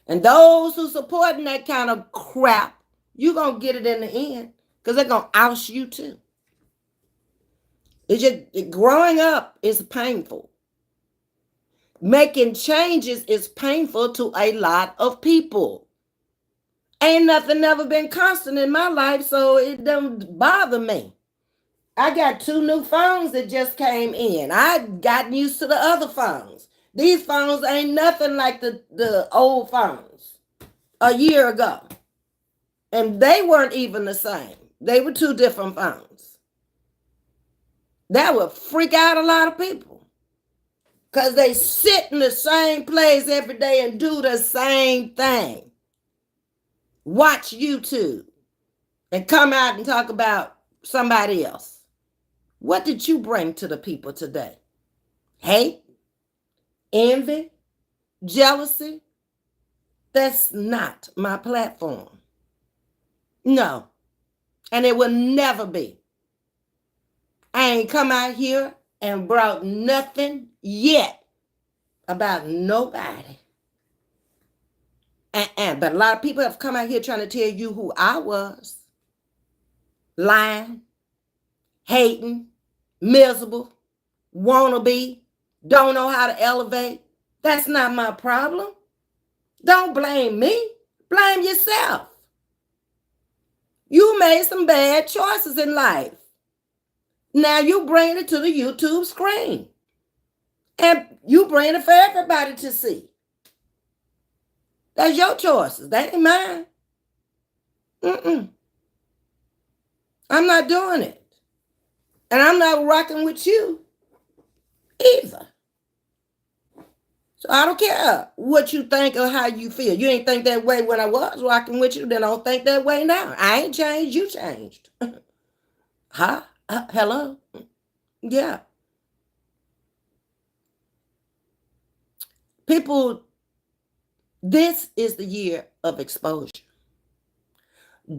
And those who supporting that kind of crap, you going to get it in the end. Because they're going to oust you too. It's just, growing up is painful. Making changes is painful to a lot of people. Ain't nothing ever been constant in my life, so it don't bother me. I got 2 new phones that just came in. I gotten used to the other phones. These phones ain't nothing like the old phones a year ago. And they weren't even the same. They were 2 different phones. That would freak out a lot of people. Because they sit in the same place every day and do the same thing. Watch YouTube and come out and talk about somebody else. What did you bring to the people today? Hate? Envy? Jealousy? That's not my platform. No. And it will never be. I ain't come out here and brought nothing yet about nobody. But a lot of people have come out here trying to tell you who I was. Lying, hating, miserable, wannabe, don't know how to elevate. That's not my problem. Don't blame me. Blame yourself. You made some bad choices in life. Now you bring it to the YouTube screen. And you bring it for everybody to see. That's your choices. That ain't mine. I'm not doing it. And I'm not rocking with you either. So I don't care what you think or how you feel. You ain't think that way when I was rocking with you, then I don't think that way now. I ain't changed, you changed. Huh? Hello? Yeah. People, this is the year of exposure.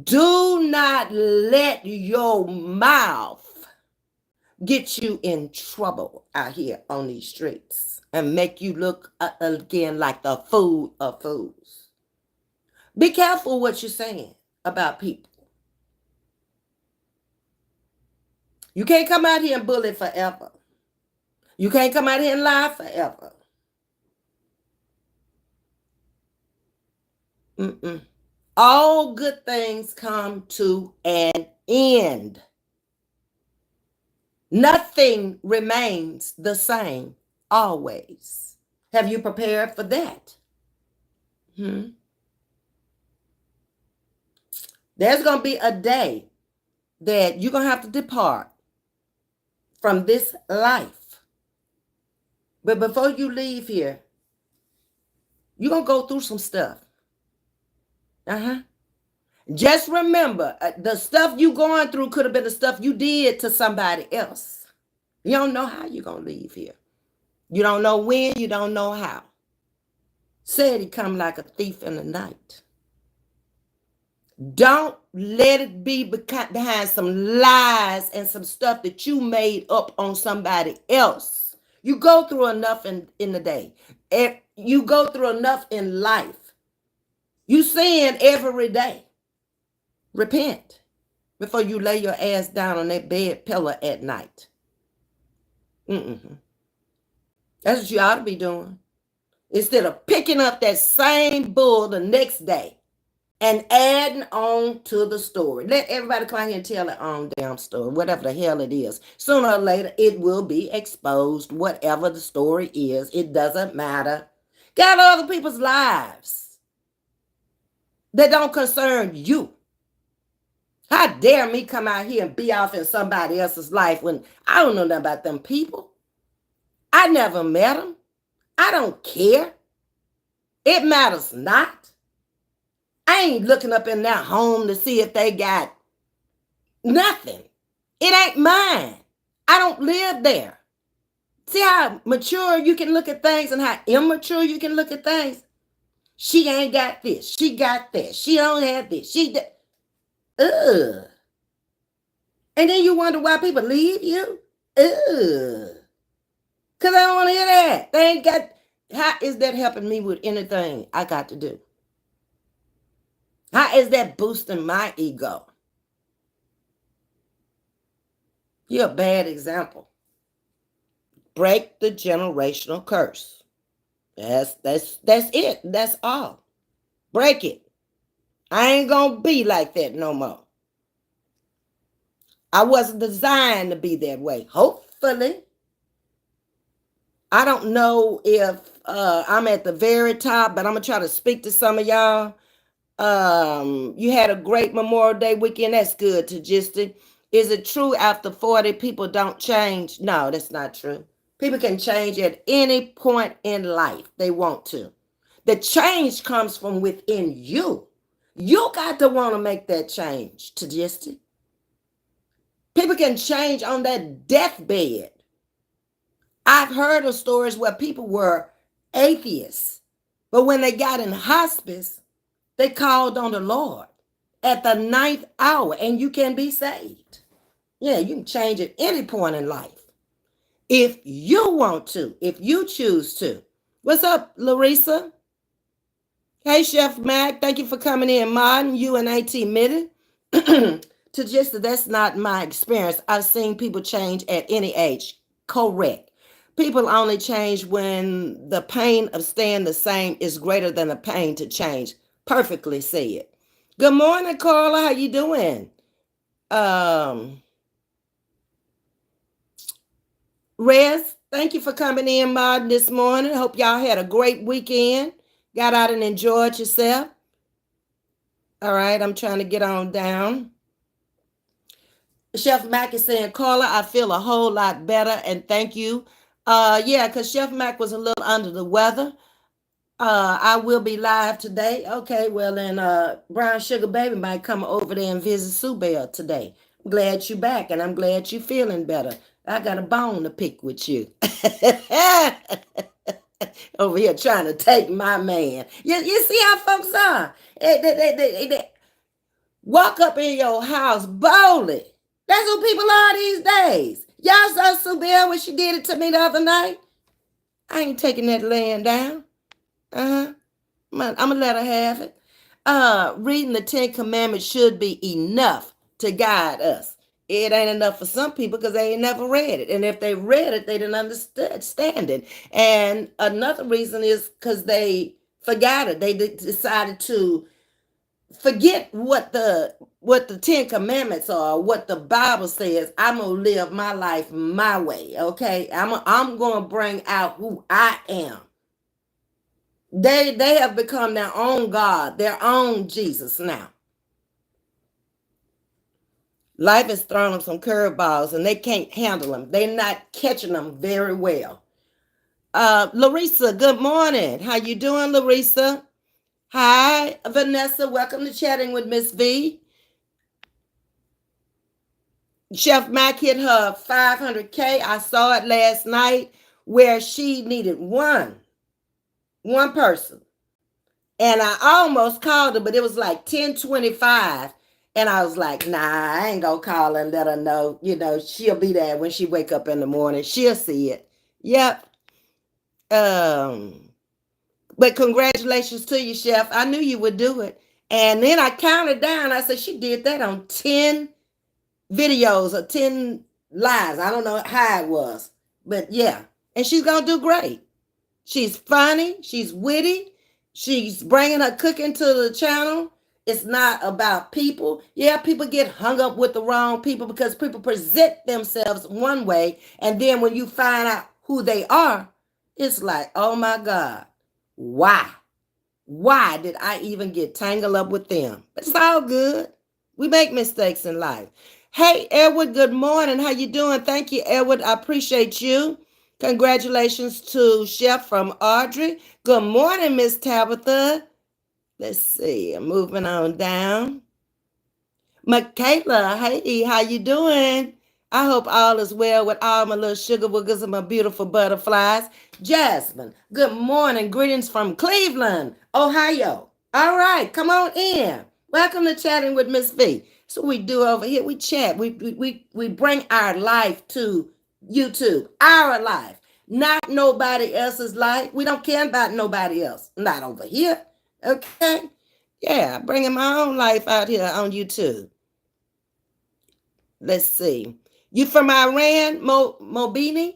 Do not let your mouth get you in trouble out here on these streets and make you look again like the fool of fools. Be careful what you're saying about people. You can't come out here and bully forever. You can't come out here and lie forever. All good things come to an end. Nothing remains the same always. Have you prepared for that? There's going to be a day that you're going to have to depart from this life. But before you leave here, you're going to go through some stuff. Just remember, the stuff you going through could have been the stuff you did to somebody else. You don't know how you're going to leave here. You don't know when, you don't know how. Said he come like a thief in the night. Don't let it be behind some lies and some stuff that you made up on somebody else. You go through enough in the day. You go through enough in life. You sin every day. Repent before you lay your ass down on that bed pillow at night. That's what you ought to be doing. Instead of picking up that same bull the next day and adding on to the story. Let everybody come out here and tell their own damn story, whatever the hell it is. Sooner or later, it will be exposed, whatever the story is. It doesn't matter. Got other people's lives that don't concern you. How dare me come out here and be off in somebody else's life when I don't know nothing about them people? I never met them. I don't care. It matters not. I ain't looking up in their home to see if they got nothing. It ain't mine. I don't live there. See how mature you can look at things and how immature you can look at things? She ain't got this. She got that. She don't have this. Ugh. And then you wonder why people leave you? Ugh. Because I don't want to hear that. They ain't got... How is that helping me with anything I got to do? How is that boosting my ego? You're a bad example. Break the generational curse. That's it. That's all. Break it. I ain't gonna be like that no more. I wasn't designed to be that way. Hopefully. I don't know if I'm at the very top, but I'm gonna try to speak to some of y'all. You had a great Memorial Day weekend. That's good, Tagistic. Is it true after 40 people don't change? No, that's not true. People can change at any point in life they want to. The change comes from within you. You got to want to make that change, Tagistic. People can change on that deathbed. I've heard of stories where people were atheists, but when they got in hospice, they called on the Lord at the 9th hour, and you can be saved. Yeah, you can change at any point in life. If you want to, if you choose to. What's up, Larissa? Hey, Chef Mac, thank you for coming in, Martin. You and AT Minute. To just, that's not my experience. I've seen people change at any age. Correct. People only change when the pain of staying the same is greater than the pain to change. Perfectly said. Good morning, Carla. How you doing? Rez, thank you for coming in, Martin, this morning. Hope y'all had a great weekend. Got out and enjoyed yourself. All right, I'm trying to get on down. Chef Mac is saying, Carla, I feel a whole lot better, and thank you. Yeah, because Chef Mac was a little under the weather. I will be live today. Okay, well, then Brown Sugar Baby might come over there and visit Sue Bell today. I'm glad you're back, and I'm glad you're feeling better. I got a bone to pick with you. Over here trying to take my man. You see how folks are? They walk up in your house boldly. That's who people are these days. Y'all saw Sue Bell when she did it to me the other night? I ain't taking that laying down. I'm gonna let her have it. Reading the 10 Commandments should be enough to guide us. It ain't enough for some people because they ain't never read it. And if they read it, they didn't understand it. And another reason is because they forgot it. They decided to forget what the 10 Commandments are, what the Bible says. I'm gonna live my life my way. Okay, I'm gonna bring out who I am. They have become their own God, their own Jesus now. Life has thrown them some curveballs and they can't handle them. They're not catching them very well. Larissa, good morning. How you doing, Larissa? Hi, Vanessa. Welcome to Chatting with Ms.V. Chef Mac hit her 500K. I saw it last night where she needed one person. And I almost called her, but it was like 10:25. And I was like, nah, I ain't gonna call her and let her know. You know, she'll be there when she wake up in the morning. She'll see it. Yep. But congratulations to you, Chef. I knew you would do it. And then I counted down. I said, she did that on 10 videos or 10 lives. I don't know how it was. But yeah. And she's gonna do great. She's funny. She's witty. She's bringing her cooking to the channel. It's not about people. Yeah, people get hung up with the wrong people because people present themselves one way. And then when you find out who they are, it's like, oh my God, why? Why did I even get tangled up with them? But it's all good. We make mistakes in life. Hey, Edward, good morning. How you doing? Thank you, Edward. I appreciate you. Congratulations to Chef from Audrey. Good morning, Miss Tabitha. Let's see. I'm moving on down. Michaela, hey, how you doing? I hope all is well with all my little sugar boogers and my beautiful butterflies. Jasmine, good morning. Greetings from Cleveland, Ohio. All right, come on in. Welcome to Chatting with Ms.V. So we do over here. We chat. We bring our life to YouTube. Our life, not nobody else's life. We don't care about nobody else. Not over here. Okay? Yeah, bringing my own life out here on YouTube. Let's see. You from Iran, Mombina?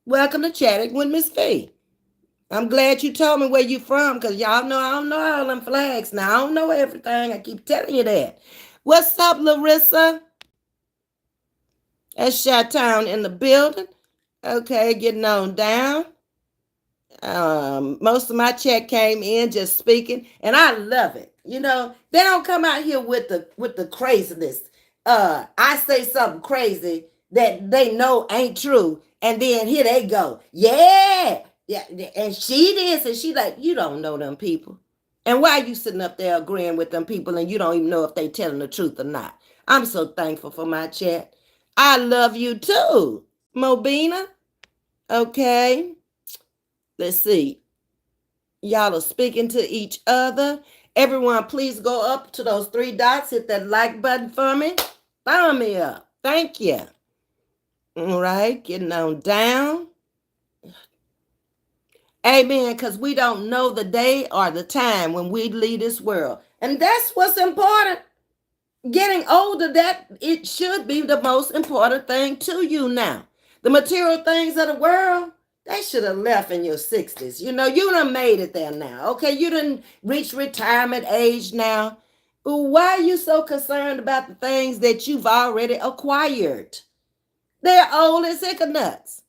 Welcome to Chatting with Miss V. I'm glad you told me where you from, because y'all know I don't know all them flags. Now, I don't know everything. I keep telling you that. What's up, Larissa? That's Chi-Town in the building. Okay, getting on down. Most of my chat came in just speaking, and I love it. You know, they don't come out here with the craziness. I say something crazy that they know ain't true, and then here they go, yeah, and she this and she like, you don't know them people, and why you sitting up there agreeing with them people, and you don't even know if they telling the truth or not. I'm so thankful for my chat. I love you too, Mobina. Okay. Let's see. Y'all are speaking to each other. Everyone, please go up to those three dots. Hit that like button for me. Thumb me up. Thank you. All right, getting on down. Amen. Because we don't know the day or the time when we leave this world. And that's what's important. Getting older, that it should be the most important thing to you now. The material things of the world, they should have left in your 60s. You know, you done made it there now. Okay, you done reached retirement age now. Why are you so concerned about the things that you've already acquired? They're old as hiccups.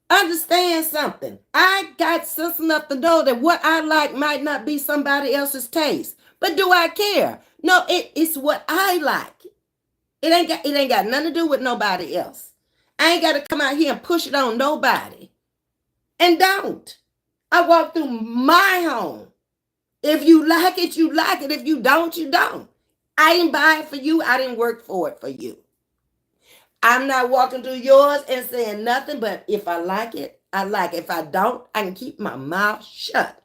Understand something. I got sense enough to know that what I like might not be somebody else's taste. But do I care? No, it's what I like. It ain't got nothing to do with nobody else. I ain't got to come out here and push it on nobody. And don't. I walk through my home. If you like it, you like it. If you don't, you don't. I didn't buy it for you. I didn't work for it for you. I'm not walking through yours and saying nothing, but if I like it, I like it. If I don't, I can keep my mouth shut.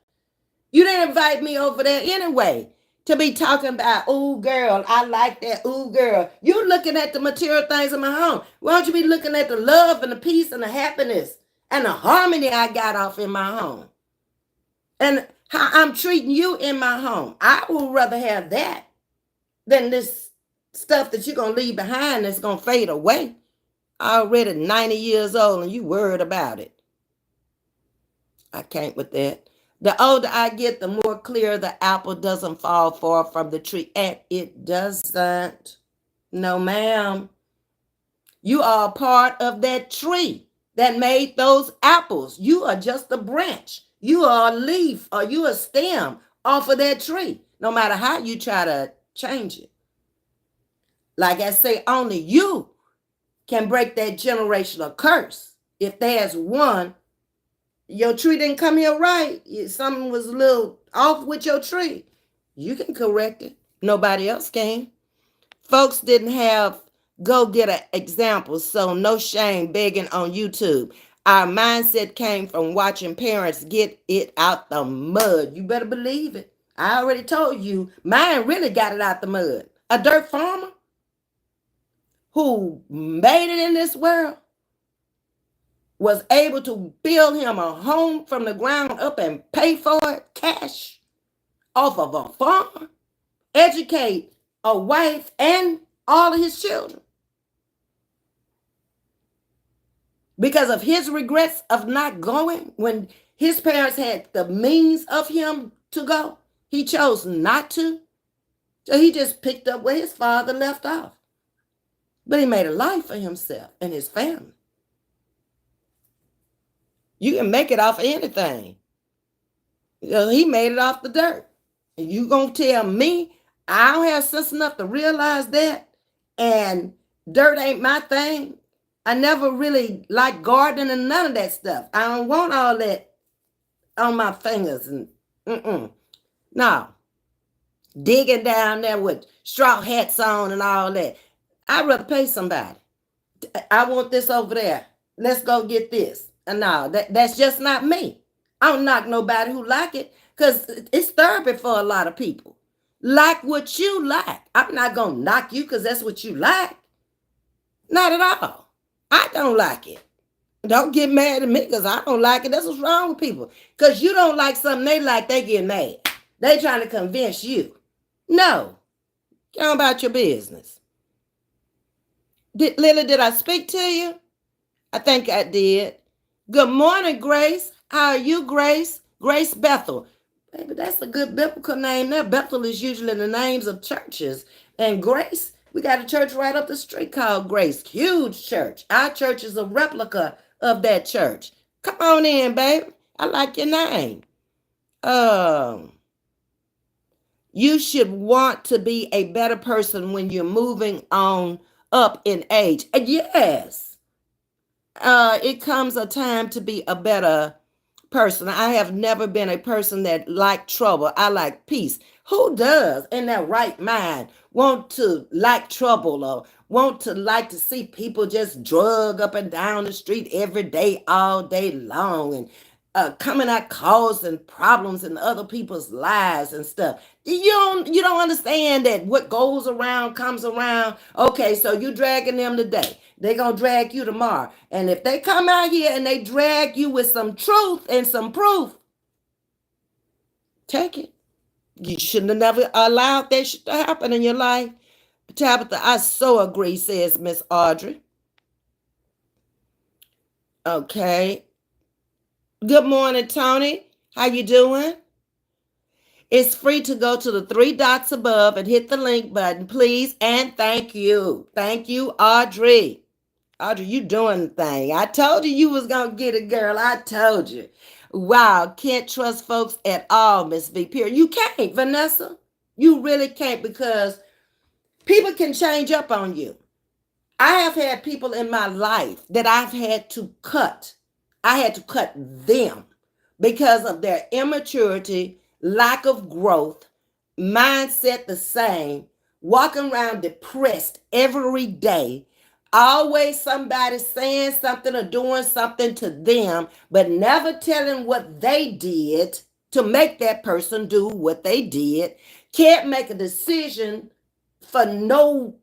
You didn't invite me over there anyway to be talking about, ooh, girl, I like that, ooh, girl. You looking at the material things in my home. Why don't you be looking at the love and the peace and the happiness and the harmony I got off in my home? And how I'm treating you in my home. I would rather have that than this stuff that you're going to leave behind that's going to fade away. Already 90 years old and you worried about it. I can't with that. The older I get, the more clear the apple doesn't fall far from the tree. And it doesn't. No, ma'am. You are part of that tree that made those apples. You are just a branch. You are a leaf or you a stem off of that tree. No matter how you try to change it. Like I say, only you can break that generational curse. If there's one, your tree didn't come here right, something was a little off with your tree, you can correct it. Nobody else can. Folks didn't have go-getter examples, so no shame begging on YouTube. Our mindset came from watching parents get it out the mud. You better believe it. I already told you, mine really got it out the mud. A dirt farmer who made it in this world was able to build him a home from the ground up and pay for it cash off of a farm, educate a wife and all of his children. Because of his regrets of not going when his parents had the means of him to go, He chose not to. So he just picked up where his father left off. But he made a life for himself and his family. You can make it off of anything. He made it off the dirt. And you gonna tell me I don't have sense enough to realize that? And dirt ain't my thing. I never really liked gardening and none of that stuff. I don't want all that on my fingers and no. Digging down there with straw hats on and all that. I'd rather pay somebody. I want this over there. Let's go get this. And no, that's just not me. I don't knock nobody who like it because it's therapy for a lot of people. Like what you like. I'm not going to knock you because that's what you like. Not at all. I don't like it. Don't get mad at me because I don't like it. That's what's wrong with people. Because you don't like something they like, they get mad. They trying to convince you. No. Get on about your business. Lily, did I speak to you? I think I did. Good morning, Grace. How are you, Grace? Grace Bethel. Baby, that's a good biblical name there. Bethel is usually the names of churches. And Grace, we got a church right up the street called Grace. Huge church. Our church is a replica of that church. Come on in, baby. I like your name. You should want to be a better person when you're moving on up in age. Yes. It comes a time to be a better person. I have never been a person that liked trouble. I like peace. Who does in their right mind want to like trouble or want to like to see people just drug up and down the street every day, all day long, and coming out causing problems in other people's lives and stuff? You don't understand that what goes around comes around. Okay, so you dragging them today. They're going to drag you tomorrow. And if they come out here and they drag you with some truth and some proof, take it. You shouldn't have never allowed that shit to happen in your life. Tabitha, I so agree, says Miss Audrey. Okay. Good morning, Tony. How you doing? It's free to go to the 3 dots above and hit the link button, please. And thank you. Thank you, Audrey. Audrey, you doing the thing. I told you was going to get it, girl. I told you. Wow, can't trust folks at all, Ms.V. Period. You can't, Vanessa. You really can't because people can change up on you. I have had people in my life that I've had to cut. I had to cut them because of their immaturity, lack of growth, mindset the same, walking around depressed every day, always somebody saying something or doing something to them, but never telling what they did to make that person do what they did. Can't make a decision for no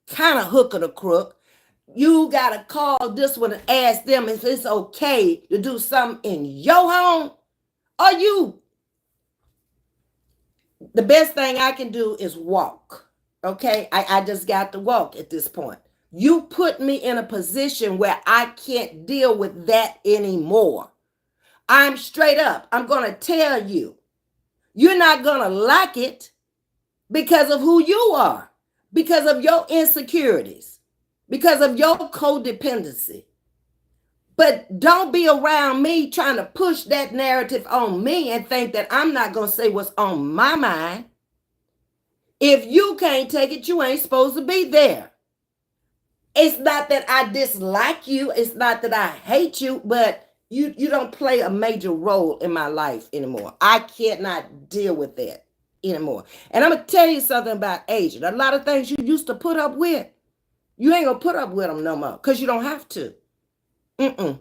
kind of hook or the crook. You got to call this one and ask them if it's okay to do something in your home. Or you, the best thing I can do is walk. Okay, I just got to walk at this point. You put me in a position where I can't deal with that anymore. I'm straight up. I'm going to tell you. You're not going to like it because of who you are, because of your insecurities, because of your codependency. But don't be around me trying to push that narrative on me and think that I'm not going to say what's on my mind. If you can't take it, you ain't supposed to be there. It's not that I dislike you. It's not that I hate you, but you don't play a major role in my life anymore. I cannot deal with that anymore. And I'm going to tell you something about aging. A lot of things you used to put up with, you ain't going to put up with them no more because you don't have to. And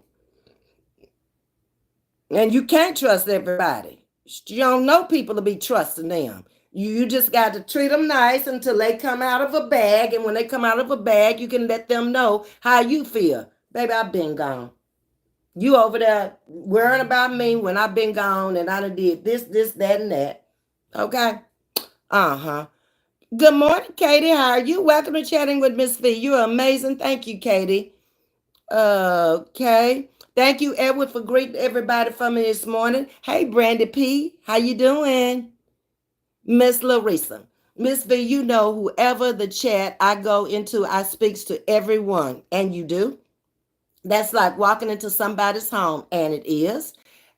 you can't trust everybody. You don't know people to be trusting them. You just got to treat them nice until they come out of a bag. And when they come out of a bag, you can let them know how you feel. Baby, I've been gone. You over there worrying about me when I've been gone and I done did this, that, and that. Okay? Good morning, Katie. How are you? Welcome to Chatting with Ms.V. You're amazing. Thank you, Katie. Okay. Thank you, Edward, for greeting everybody for me this morning. Hey, Brandy P. How you doing? Miss Larissa. Miss V, you know, whoever the chat I go into, I speaks to everyone. And you do. That's like walking into somebody's home, and it is,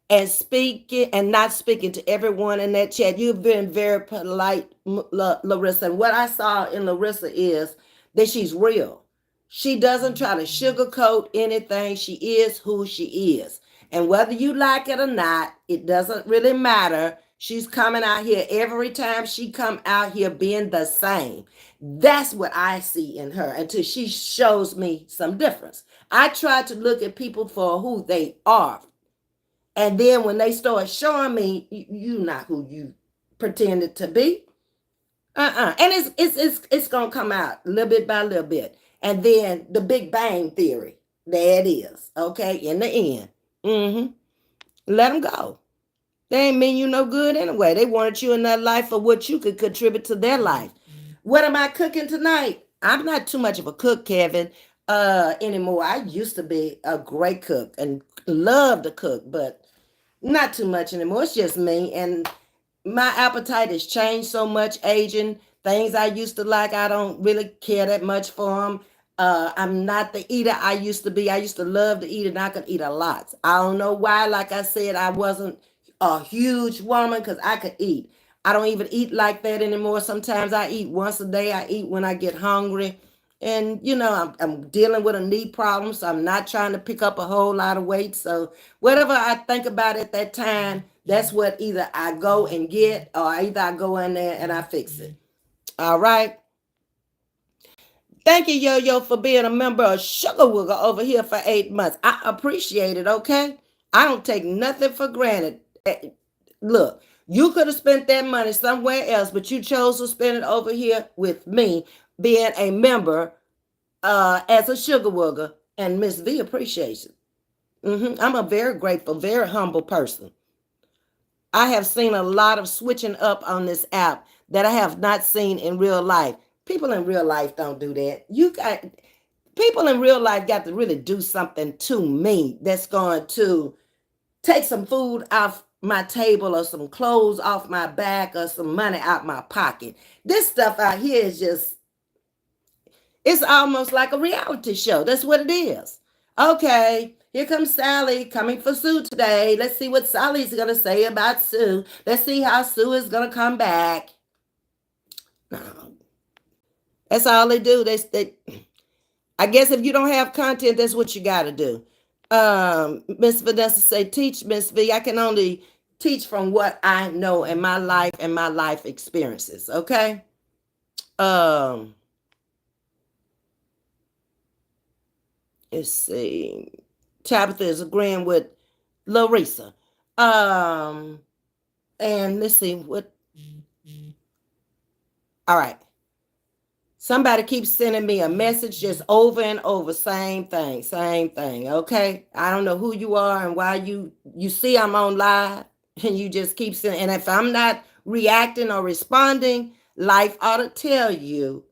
and speaking and not speaking to everyone in that chat. You've been very polite, Larissa. And what I saw in Larissa is that she's real. She doesn't try to sugarcoat anything. She is who she is. And whether you like it or not, it doesn't really matter. She's coming out here every time she come out here being the same. That's what I see in her until she shows me some difference. I try to look at people for who they are. And then when they start showing me you not who you pretended to be, and it's gonna come out little bit by little bit. And then the Big Bang Theory, there it is. Okay, in the end, let them go. They ain't mean you no good anyway. They wanted you in that life for what you could contribute to their life. What am I cooking tonight? I'm not too much of a cook, Kevin, anymore. I used to be a great cook and love to cook, but not too much anymore. It's just me. And my appetite has changed so much, aging. Things I used to like, I don't really care that much for them. I'm not the eater I used to be. I used to love to eat, and I could eat a lot. I don't know why. Like I said, I wasn't a huge woman because I could eat. I don't even eat like that anymore. Sometimes I eat once a day. I eat when I get hungry. And, you know, I'm dealing with a knee problem, so I'm not trying to pick up a whole lot of weight. So whatever I think about at that time, that's what either I go and get, or either I go in there and I fix it. All right. Thank you, Yo-Yo, for being a member of Sugar Wooger over here for 8 months. I appreciate it, okay? I don't take nothing for granted. Look, you could have spent that money somewhere else, but you chose to spend it over here with me, being a member as a Sugar Wooger, and Ms.V appreciates it. I'm a very grateful, very humble person. I have seen a lot of switching up on this app that I have not seen in real life. People in real life don't do that. People in real life got to really do something to me that's going to take some food off my table, or some clothes off my back, or some money out my pocket. This stuff out here is just, it's almost like a reality show. That's what it is. Okay, here comes Sally coming for Sue today. Let's see what Sally's going to say about Sue. Let's see how Sue is going to come back. No. That's all they do. I guess if you don't have content, that's what you got to do. Miss Vanessa say, teach, Miss V. I can only teach from what I know in my life and my life experiences. Okay. Let's see. Tabitha is agreeing with Larissa. And let's see what. All right. Somebody keeps sending me a message just over and over, same thing, same thing. Okay. I don't know who you are and why you see I'm on live, and you just keep sending. And if I'm not reacting or responding, life ought to tell you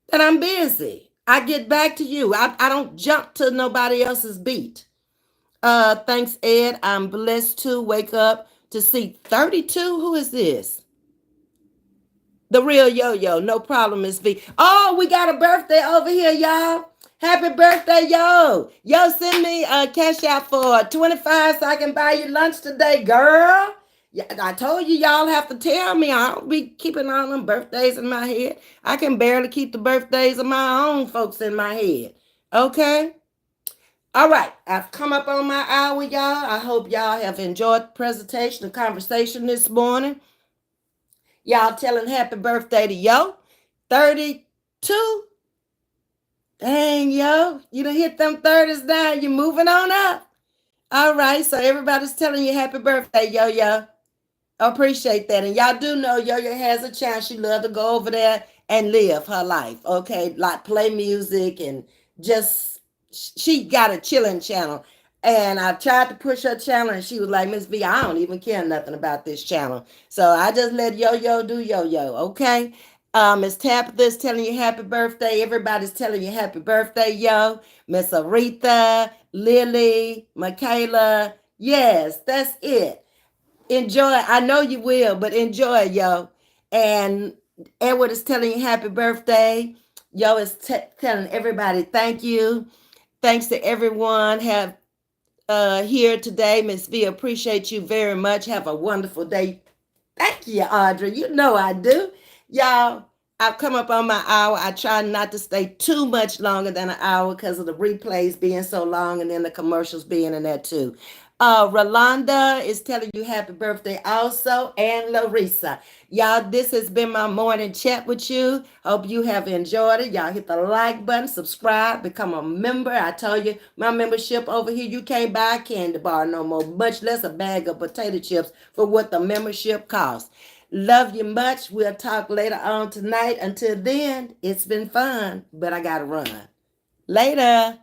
that I'm busy. I get back to you. I don't jump to nobody else's beat. Thanks, Ed. I'm blessed to wake up to see 32. Who is this? The real Yo-Yo. No problem, Ms.V. Oh, we got a birthday over here, y'all. Happy birthday, yo. Yo, send me a cash out for 25 so I can buy you lunch today, girl. Yeah, I told you y'all have to tell me. I don't be keeping all them birthdays in my head. I can barely keep the birthdays of my own folks in my head. Okay? All right. I've come up on my hour, y'all. I hope y'all have enjoyed the presentation and conversation this morning. Y'all telling happy birthday to yo. 32. Dang, yo. You done hit them 30s now. You're moving on up. All right. So everybody's telling you happy birthday, yo. I appreciate that. And y'all do know Yo-Yo has a chance. She love to go over there and live her life. Okay. Like play music and just, she got a chilling channel. And I tried to push her channel, and she was like, Ms. V, I don't even care nothing about this channel. So I just let Yo-Yo do Yo-Yo, okay? Miss Tabitha's telling you happy birthday. Everybody's telling you happy birthday, yo. Miss Aretha, Lily, Michaela. Yes, that's it. Enjoy. I know you will, but enjoy, yo. And Edward is telling you happy birthday. Yo is telling everybody thank you. Thanks to everyone have here today. Ms.V, appreciate you very much. Have a wonderful day. Thank you, Audrey. You know I do. Y'all, I've come up on my hour. I try not to stay too much longer than an hour because of the replays being so long and then the commercials being in there too. Rolanda is telling you happy birthday also, and Larissa. Y'all, this has been my morning chat with you. Hope you have enjoyed it. Y'all hit the like button, subscribe, become a member. I told you, my membership over here, you can't buy a candy bar no more, much less a bag of potato chips for what the membership costs. Love you much. We'll talk later on tonight. Until then, it's been fun, but I got to run. Later.